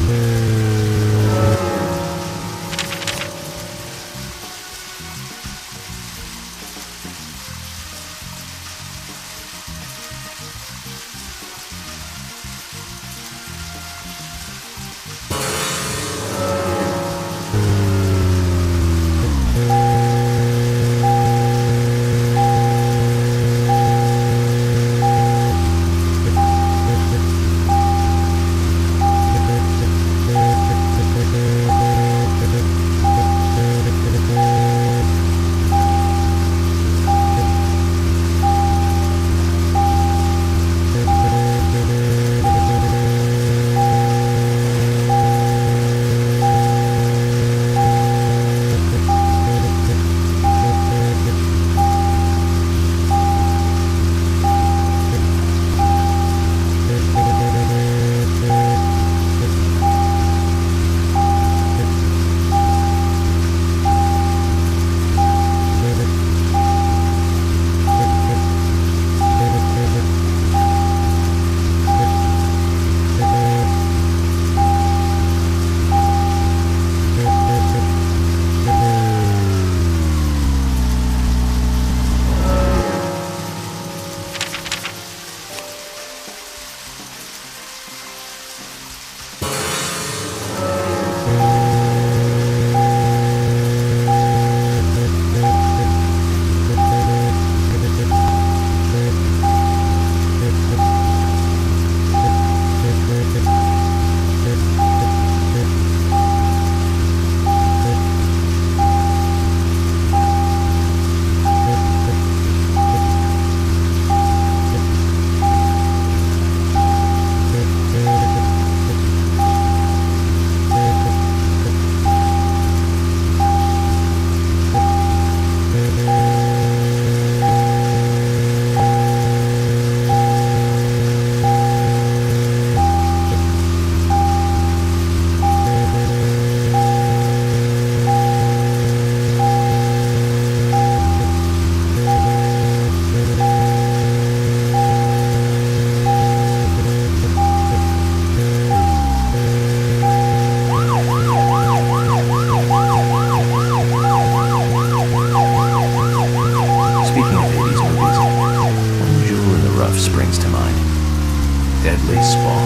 [SPEAKER 6] Deadly Spawn.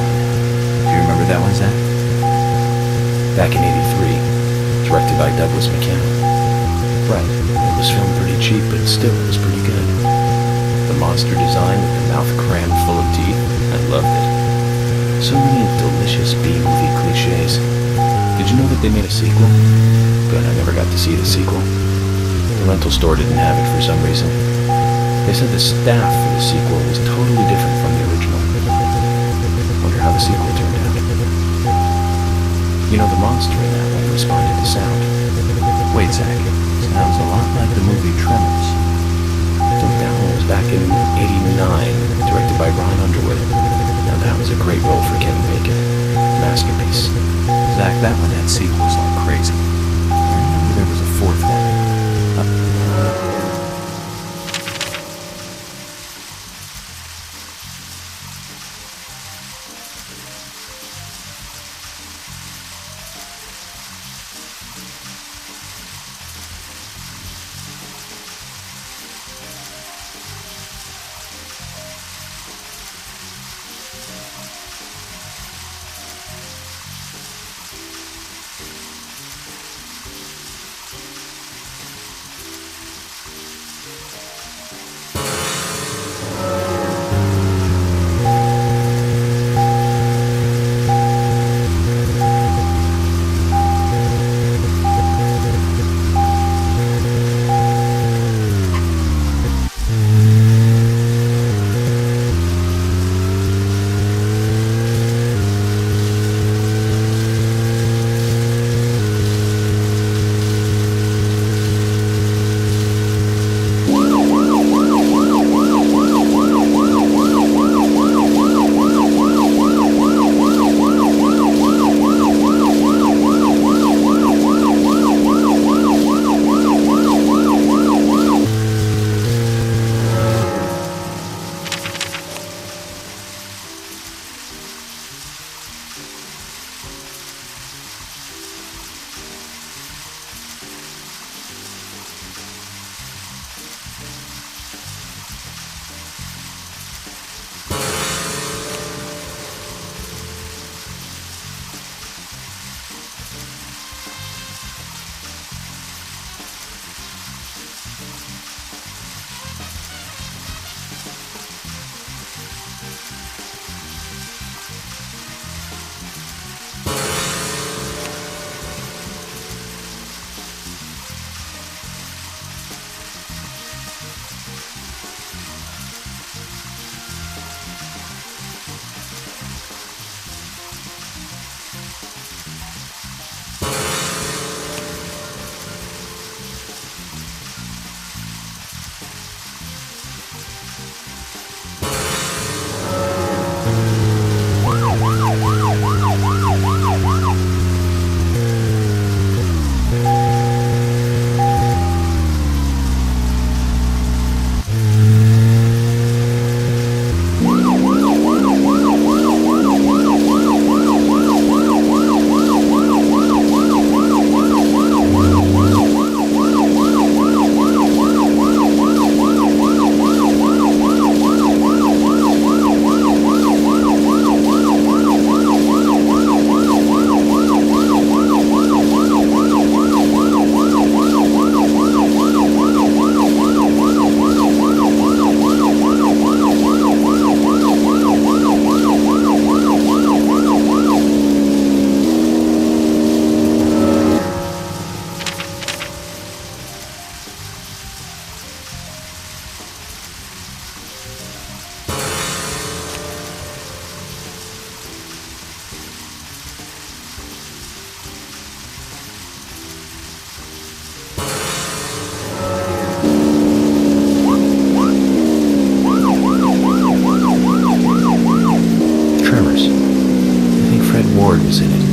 [SPEAKER 6] Do you remember that one, Zach?
[SPEAKER 2] Back in '83, directed by Douglas McKenna. Right, it was filmed pretty cheap, but still it was pretty good. The monster design with the mouth crammed full of teeth, I loved it. So many delicious B-movie cliches. Did you know that they made a sequel? But I never got to see the sequel. The rental store didn't have it for some reason. They said the staff for the sequel was totally different from the original. Wonder how the sequel turned out. You know, the monster in that one responded to sound.
[SPEAKER 6] Wait, Zach. Sounds a lot like the movie Tremors.
[SPEAKER 2] That one was back in '89, directed by Ron Underwood. Now that was a great role for Kevin Bacon. Masterpiece.
[SPEAKER 6] Zach, that one had sequels like crazy. I remember there was a fourth one. sword was in it.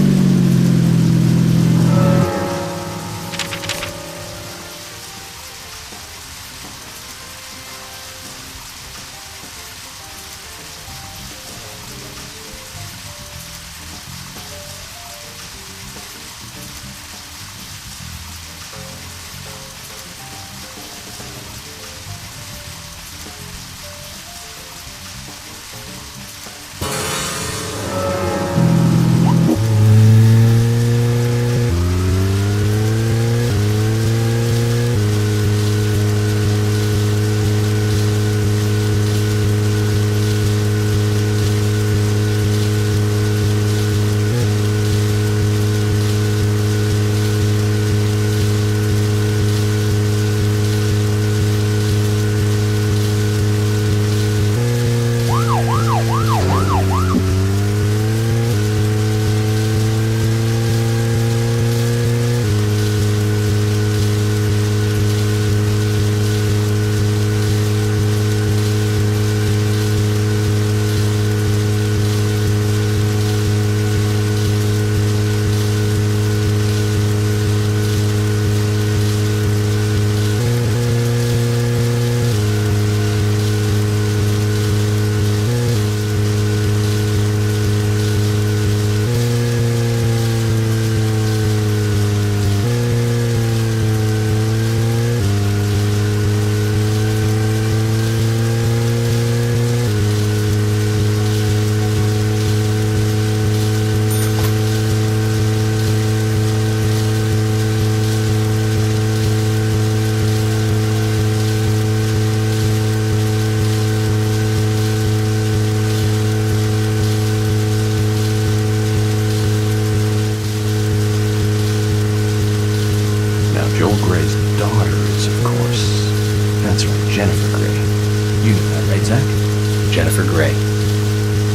[SPEAKER 6] Jennifer Grey.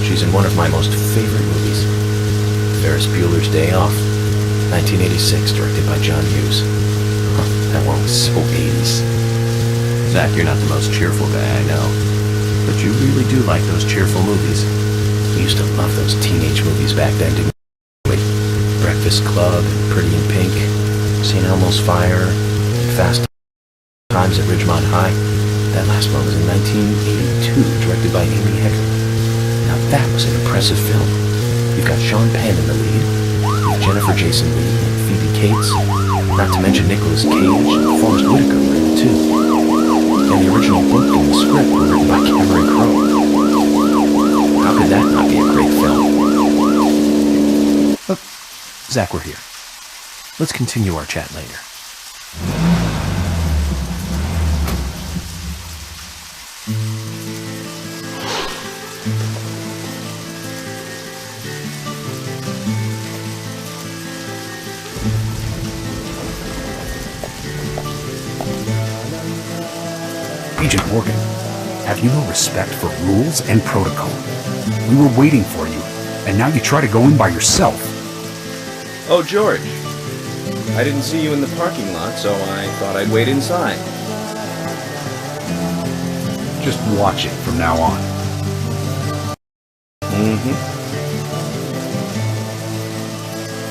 [SPEAKER 6] She's in one of my most favorite movies, Ferris Bueller's Day Off, 1986, directed by John Hughes. That one was so 80s. Zach, you're not the most cheerful guy I know, but you really do like those cheerful movies.
[SPEAKER 2] We used to love those teenage movies back then, didn't we? Breakfast Club and Pretty in Pink, St. Elmo's Fire, and Fast Times at Ridgemont High. That last one was in 1982, directed by Amy Hecker. Now that was an impressive film. You've got Sean Penn in the lead, with Jennifer Jason Leigh and Phoebe Cates, not to mention Nicolas Cage and Forrest Whitaker were in it too. And the original book and the script were written by Cameron Crowe. How could that not be a great film?
[SPEAKER 6] But, Zach, we're here. Let's continue our chat later.
[SPEAKER 8] Agent Morgan, have you no respect for rules and protocol? We were waiting for you, and now you try to go in by yourself.
[SPEAKER 2] Oh, George. I didn't see you in the parking lot, so I thought I'd wait inside.
[SPEAKER 8] Just watch it from now on.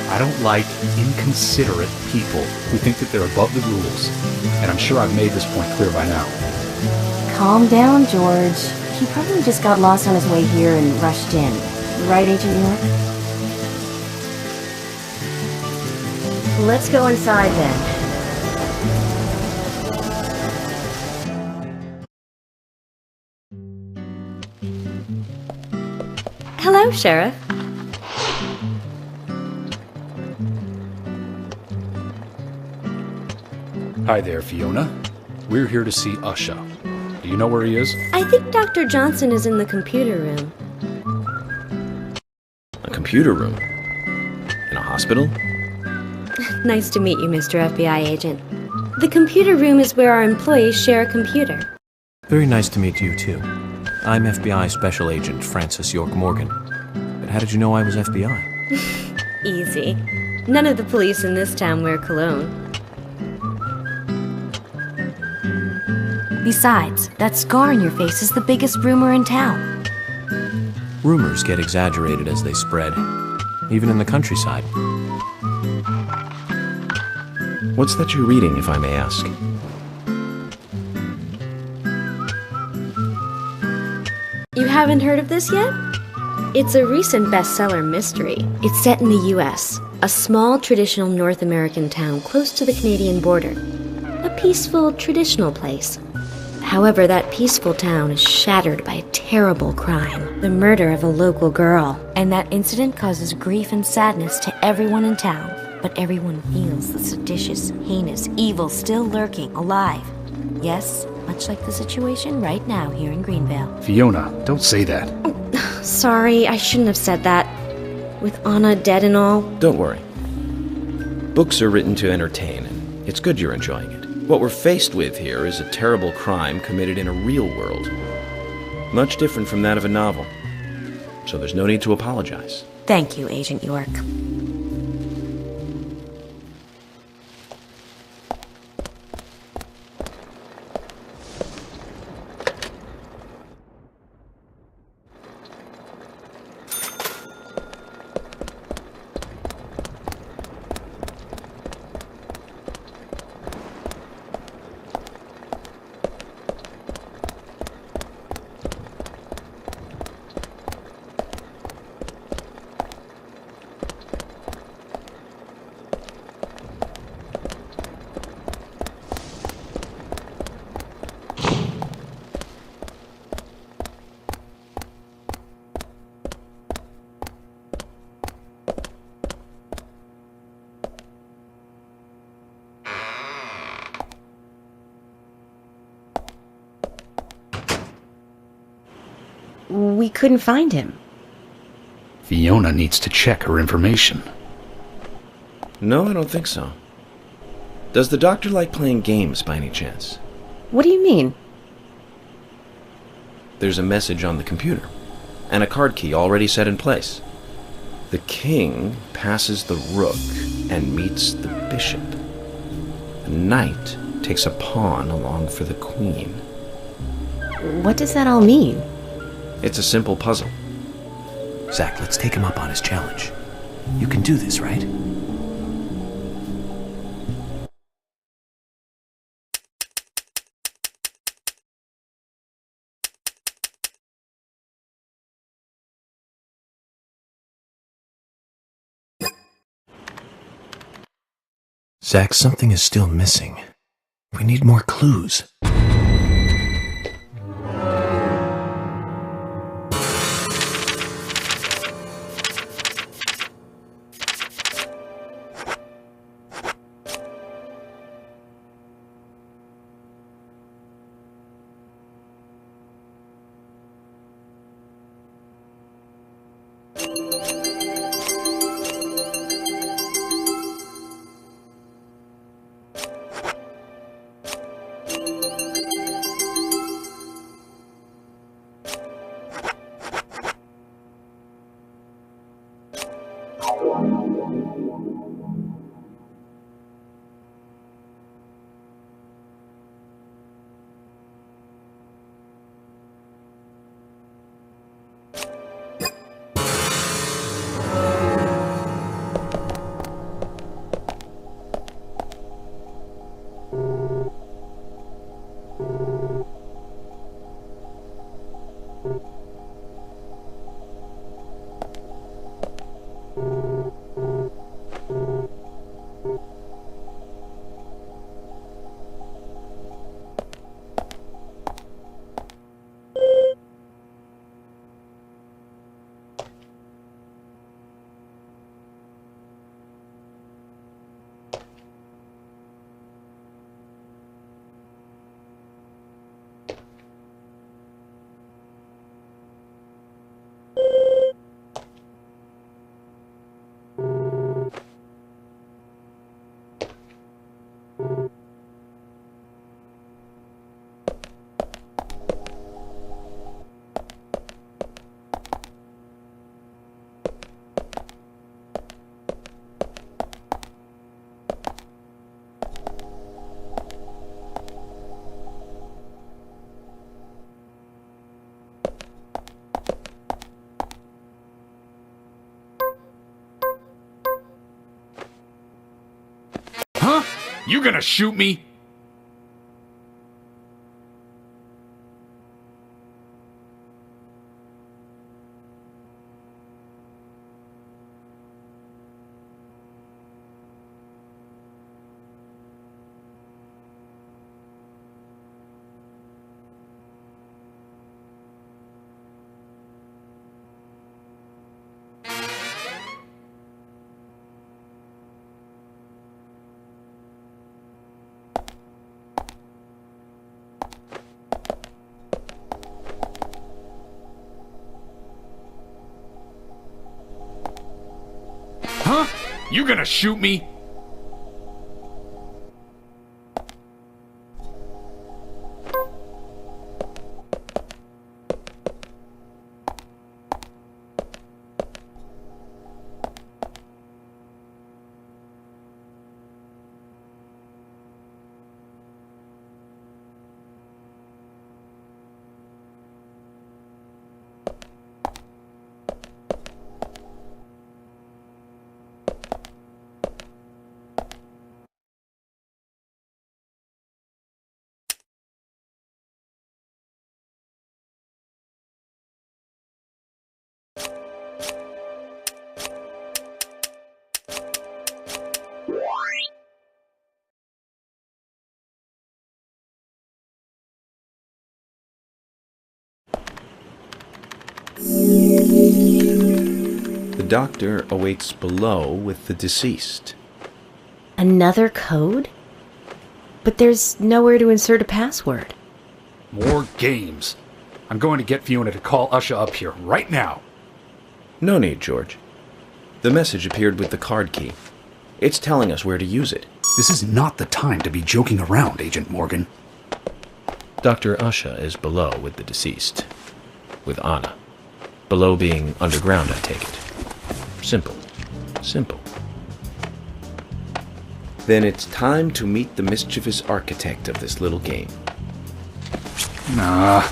[SPEAKER 8] I don't like inconsiderate people who think that they're above the rules, and I'm sure I've made this point clear by now.
[SPEAKER 7] Calm down, George. He probably just got lost on his way here and rushed in. Right, Agent York? Let's go inside then. Hello, Sheriff.
[SPEAKER 8] Hi there, Fiona. We're here to see Usha. Do you know where he is?
[SPEAKER 7] I think Dr. Johnson is in the computer room.
[SPEAKER 2] A computer room? In a hospital?
[SPEAKER 7] Nice to meet you, Mr. FBI agent. The computer room is where our employees share a computer.
[SPEAKER 6] Very nice to meet you, too. I'm FBI Special Agent Francis York Morgan. But how did you know I was FBI?
[SPEAKER 7] Easy. None of the police in this town wear cologne. Besides, that scar on your face is the biggest rumor in town.
[SPEAKER 6] Rumors get exaggerated as they spread. even in the countryside.
[SPEAKER 2] What's that you're reading, if I may ask?
[SPEAKER 12] You haven't heard of this yet? It's a recent bestseller mystery. It's set in the US, a small traditional North American town close to the Canadian border. A peaceful, traditional place. However, that peaceful town is shattered by a terrible crime, the murder of a local girl. And that incident causes grief and sadness to everyone in town. But everyone feels the seditious, heinous evil still lurking, alive. Yes, much like the situation right now here in Greenvale.
[SPEAKER 8] Fiona, don't say that.
[SPEAKER 12] Sorry, I shouldn't have said that. With Anna dead and all.
[SPEAKER 2] Don't worry. Books are written to entertain, and it's good you're enjoying it. What we're faced with here is a terrible crime committed in a real world. Much different from that of a novel. So there's no need to apologize.
[SPEAKER 12] Thank you, Agent York.
[SPEAKER 7] We couldn't find him.
[SPEAKER 8] Fiona needs to check her information.
[SPEAKER 2] No, I don't think so. Does the doctor like playing games by any chance?
[SPEAKER 7] What do you mean?
[SPEAKER 2] There's a message on the computer, and a card key already set in place. The king passes the rook and meets the bishop. The knight takes a pawn along for the queen.
[SPEAKER 7] What does that all mean?
[SPEAKER 2] It's a simple puzzle.
[SPEAKER 6] Zach, let's take him up on his challenge. You can do this, right? Zach, something is still missing. We need more clues.
[SPEAKER 8] You gonna shoot me? Huh? You gonna shoot me?
[SPEAKER 2] The doctor awaits below with the deceased.
[SPEAKER 7] Another code? But there's nowhere to insert a password.
[SPEAKER 8] More games. I'm going to get Fiona to call Usha up here right now.
[SPEAKER 2] No need, George. The message appeared with the card key. It's telling us where to use it.
[SPEAKER 8] This is not the time to be joking around, Agent Morgan.
[SPEAKER 2] Dr. Usha is below with the deceased. With Anna. Below being underground, I take it. Simple. Simple. Then it's time to meet the mischievous architect of this little game.
[SPEAKER 8] Nah.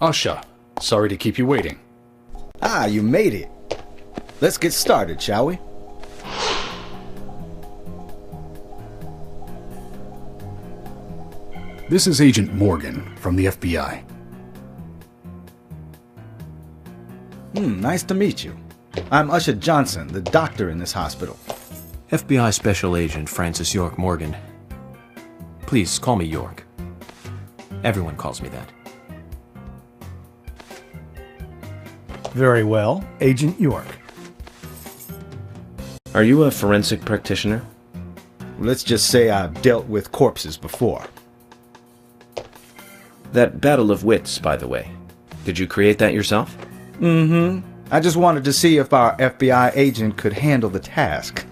[SPEAKER 8] Usha, sorry to keep you waiting.
[SPEAKER 13] Ah, you made it. Let's get started, shall we?
[SPEAKER 8] This is Agent Morgan from the FBI.
[SPEAKER 13] Nice to meet you. I'm Usha Johnson, the doctor in this hospital.
[SPEAKER 6] FBI Special Agent Francis York Morgan. Please call me York. Everyone calls me that.
[SPEAKER 14] Very well, Agent York.
[SPEAKER 2] Are you a forensic practitioner?
[SPEAKER 13] Let's just say I've dealt with corpses before.
[SPEAKER 2] That battle of wits, by the way. Did you create that yourself?
[SPEAKER 13] I just wanted to see if our FBI agent could handle the task.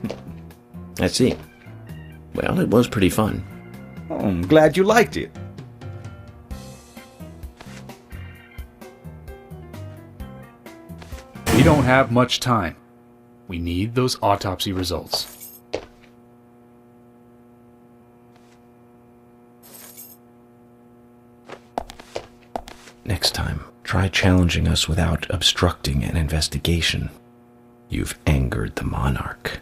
[SPEAKER 2] I see. Well, it was pretty fun.
[SPEAKER 13] Oh, I'm glad you liked it.
[SPEAKER 8] We don't have much time. We need those autopsy results.
[SPEAKER 2] Next time, try challenging us without obstructing an investigation. You've angered the monarch.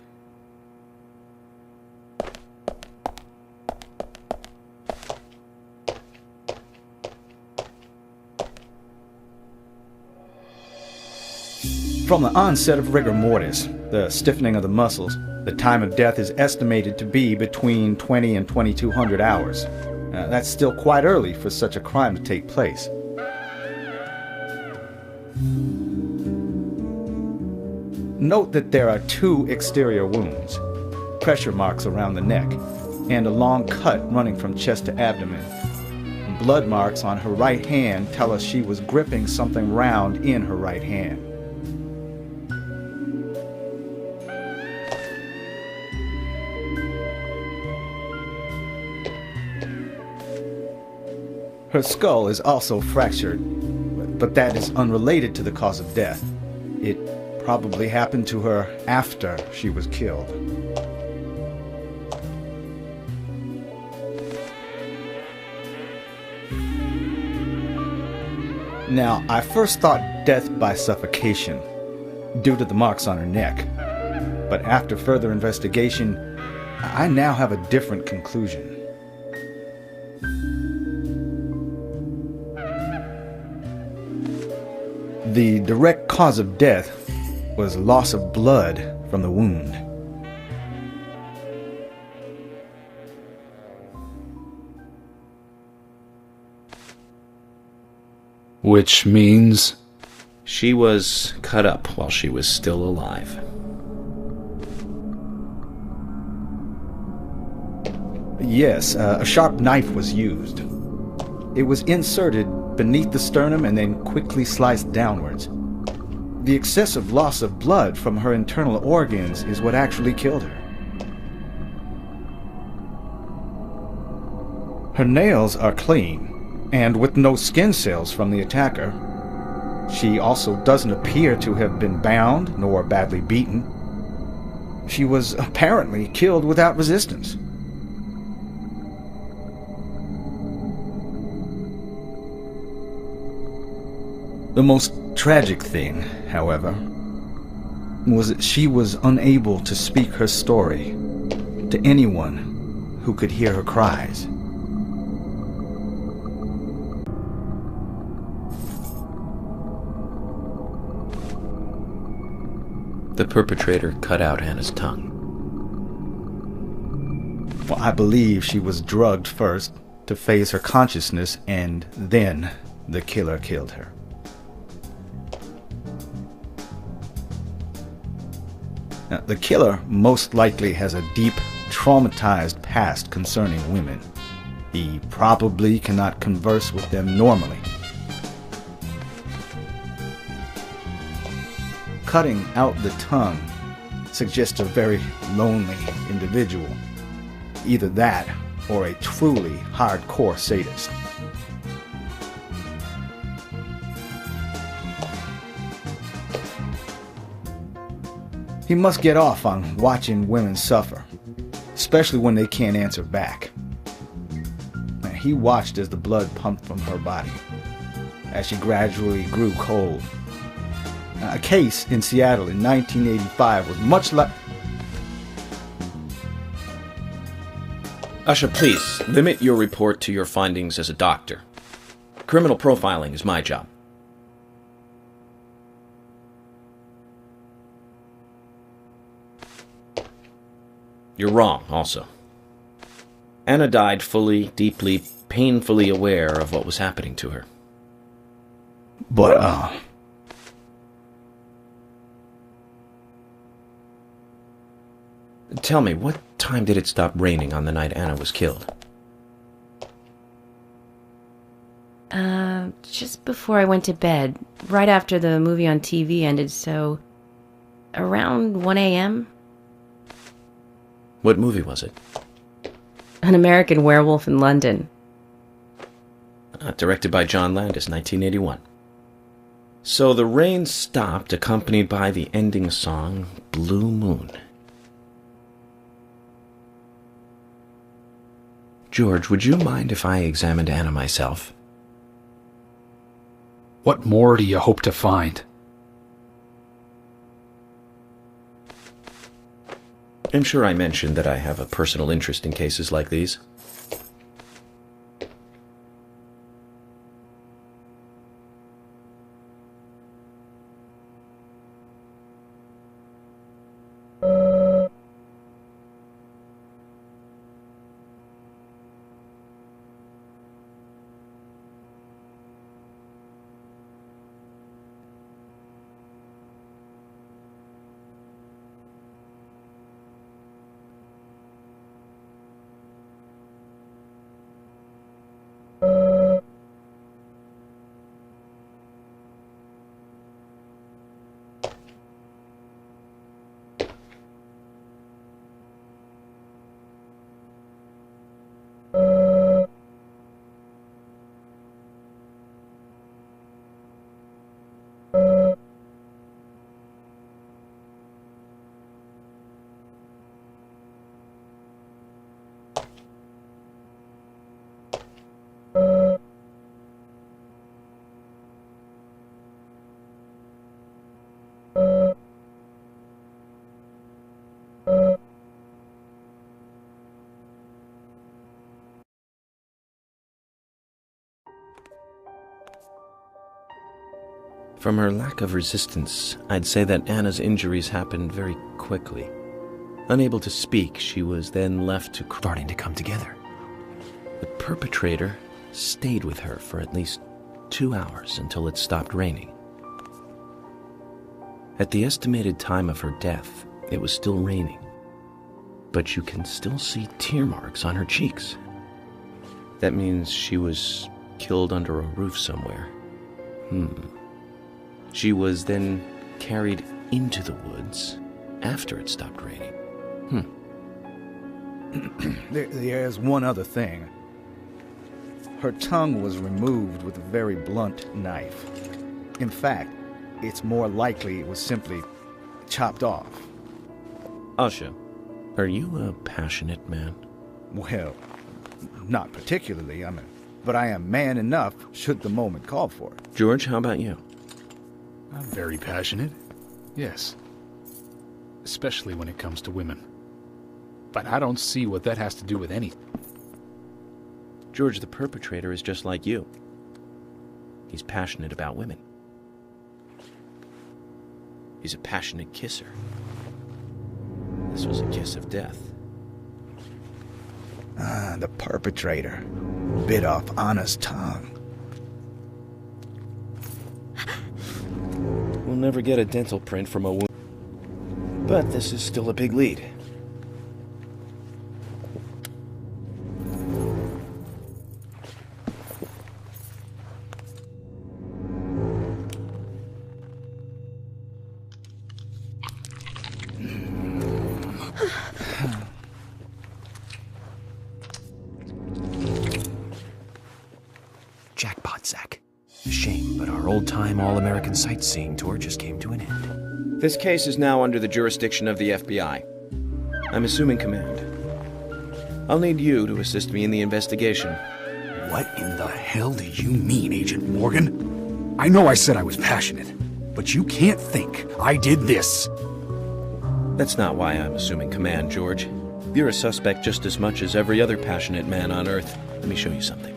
[SPEAKER 13] From the onset of rigor mortis, the stiffening of the muscles, the time of death is estimated to be between 20 and 2200 hours. That's still quite early for such a crime to take place. Note that there are 2 exterior wounds, pressure marks around the neck, and a long cut running from chest to abdomen. Blood marks on her right hand tell us she was gripping something round in her right hand. Her skull is also fractured, but that is unrelated to the cause of death. It probably happened to her after she was killed. Now, I first thought death by suffocation, due to the marks on her neck. But after further investigation, I now have a different conclusion. The direct cause of death was loss of blood from the wound.
[SPEAKER 8] Which means?
[SPEAKER 2] She was cut up while she was still alive.
[SPEAKER 13] Yes, a sharp knife was used. It was inserted beneath the sternum and then quickly sliced downwards. The excessive loss of blood from her internal organs is what actually killed her. Her nails are clean, and with no skin cells from the attacker. She also doesn't appear to have been bound nor badly beaten. She was apparently killed without resistance. The most tragic thing, however, was that she was unable to speak her story to anyone who could hear her cries.
[SPEAKER 2] The perpetrator cut out Hannah's tongue.
[SPEAKER 13] Well, I believe she was drugged first to phase her consciousness, and then the killer killed her. Now, the killer most likely has a deep, traumatized past concerning women. He probably cannot converse with them normally. Cutting out the tongue suggests a very lonely individual. Either that or a truly hardcore sadist. He must get off on watching women suffer, especially when they can't answer back. He watched as the blood pumped from her body, as she gradually grew cold. A case in Seattle in 1985 was much like...
[SPEAKER 2] Usha, please, limit your report to your findings as a doctor. Criminal profiling is my job. You're wrong, also. Anna died fully, deeply, painfully aware of what was happening to her.
[SPEAKER 13] But,
[SPEAKER 2] Tell me, what time did it stop raining on the night Anna was killed?
[SPEAKER 7] Just before I went to bed, right after the movie on TV ended, so around 1 a.m.
[SPEAKER 2] What movie was it?
[SPEAKER 7] An American Werewolf in London.
[SPEAKER 2] Directed by John Landis, 1981. So the rain stopped, accompanied by the ending song, Blue Moon. George, would you mind if I examined Anna myself?
[SPEAKER 8] What more do you hope to find?
[SPEAKER 2] I'm sure I mentioned that I have a personal interest in cases like these. From her lack of resistance, I'd say that Anna's injuries happened very quickly. Unable to speak, she was then left to starting to come together. The perpetrator stayed with her for at least 2 hours until it stopped raining. At the estimated time of her death, it was still raining, but you can still see tear marks on her cheeks. That means she was killed under a roof somewhere. She was then carried into the woods after it stopped raining.
[SPEAKER 13] There's one other thing. Her tongue was removed with a very blunt knife. In fact, it's more likely it was simply chopped off.
[SPEAKER 2] Usha, are you a passionate man?
[SPEAKER 13] Well, not particularly, but I am man enough should the moment call for it.
[SPEAKER 2] George, how about you?
[SPEAKER 8] I'm very passionate, yes. Especially when it comes to women. But I don't see what that has to do with anything.
[SPEAKER 2] George, the perpetrator is just like you. He's passionate about women. He's a passionate kisser. This was a kiss of death.
[SPEAKER 13] The perpetrator bit off Anna's tongue.
[SPEAKER 2] We'll never get a dental print from a wound, but this is still a big lead.
[SPEAKER 6] Jackpot, Zach. A shame, but our old-time all-American sightseeing tour just came to an end.
[SPEAKER 2] This case is now under the jurisdiction of the FBI. I'm assuming command. I'll need you to assist me in the investigation.
[SPEAKER 8] What in the hell do you mean, Agent Morgan? I know I said I was passionate, but you can't think I did this.
[SPEAKER 2] That's not why I'm assuming command, George. You're a suspect just as much as every other passionate man on Earth. Let me show you something.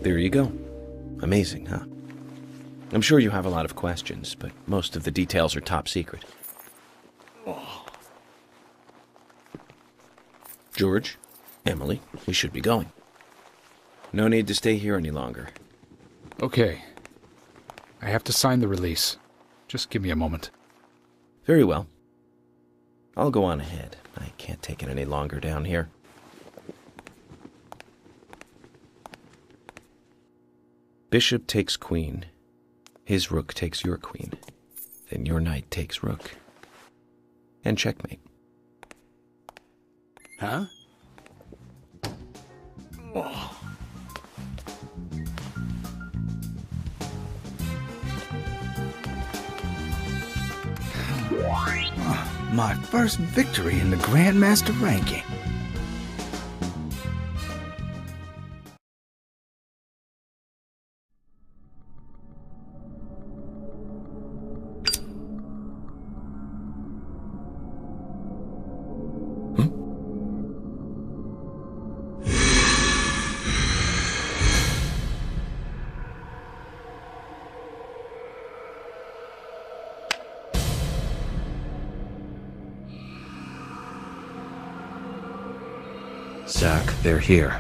[SPEAKER 2] There you go. Amazing, huh? I'm sure you have a lot of questions, but most of the details are top secret. George, Emily, we should be going. No need to stay here any longer.
[SPEAKER 8] Okay. I have to sign the release. Just give me a moment.
[SPEAKER 2] Very well. I'll go on ahead. I can't take it any longer down here. Bishop takes queen. His rook takes your queen. Then your knight takes rook. And checkmate.
[SPEAKER 8] Huh?
[SPEAKER 13] My first victory in the Grandmaster ranking.
[SPEAKER 11] Zach, they're here.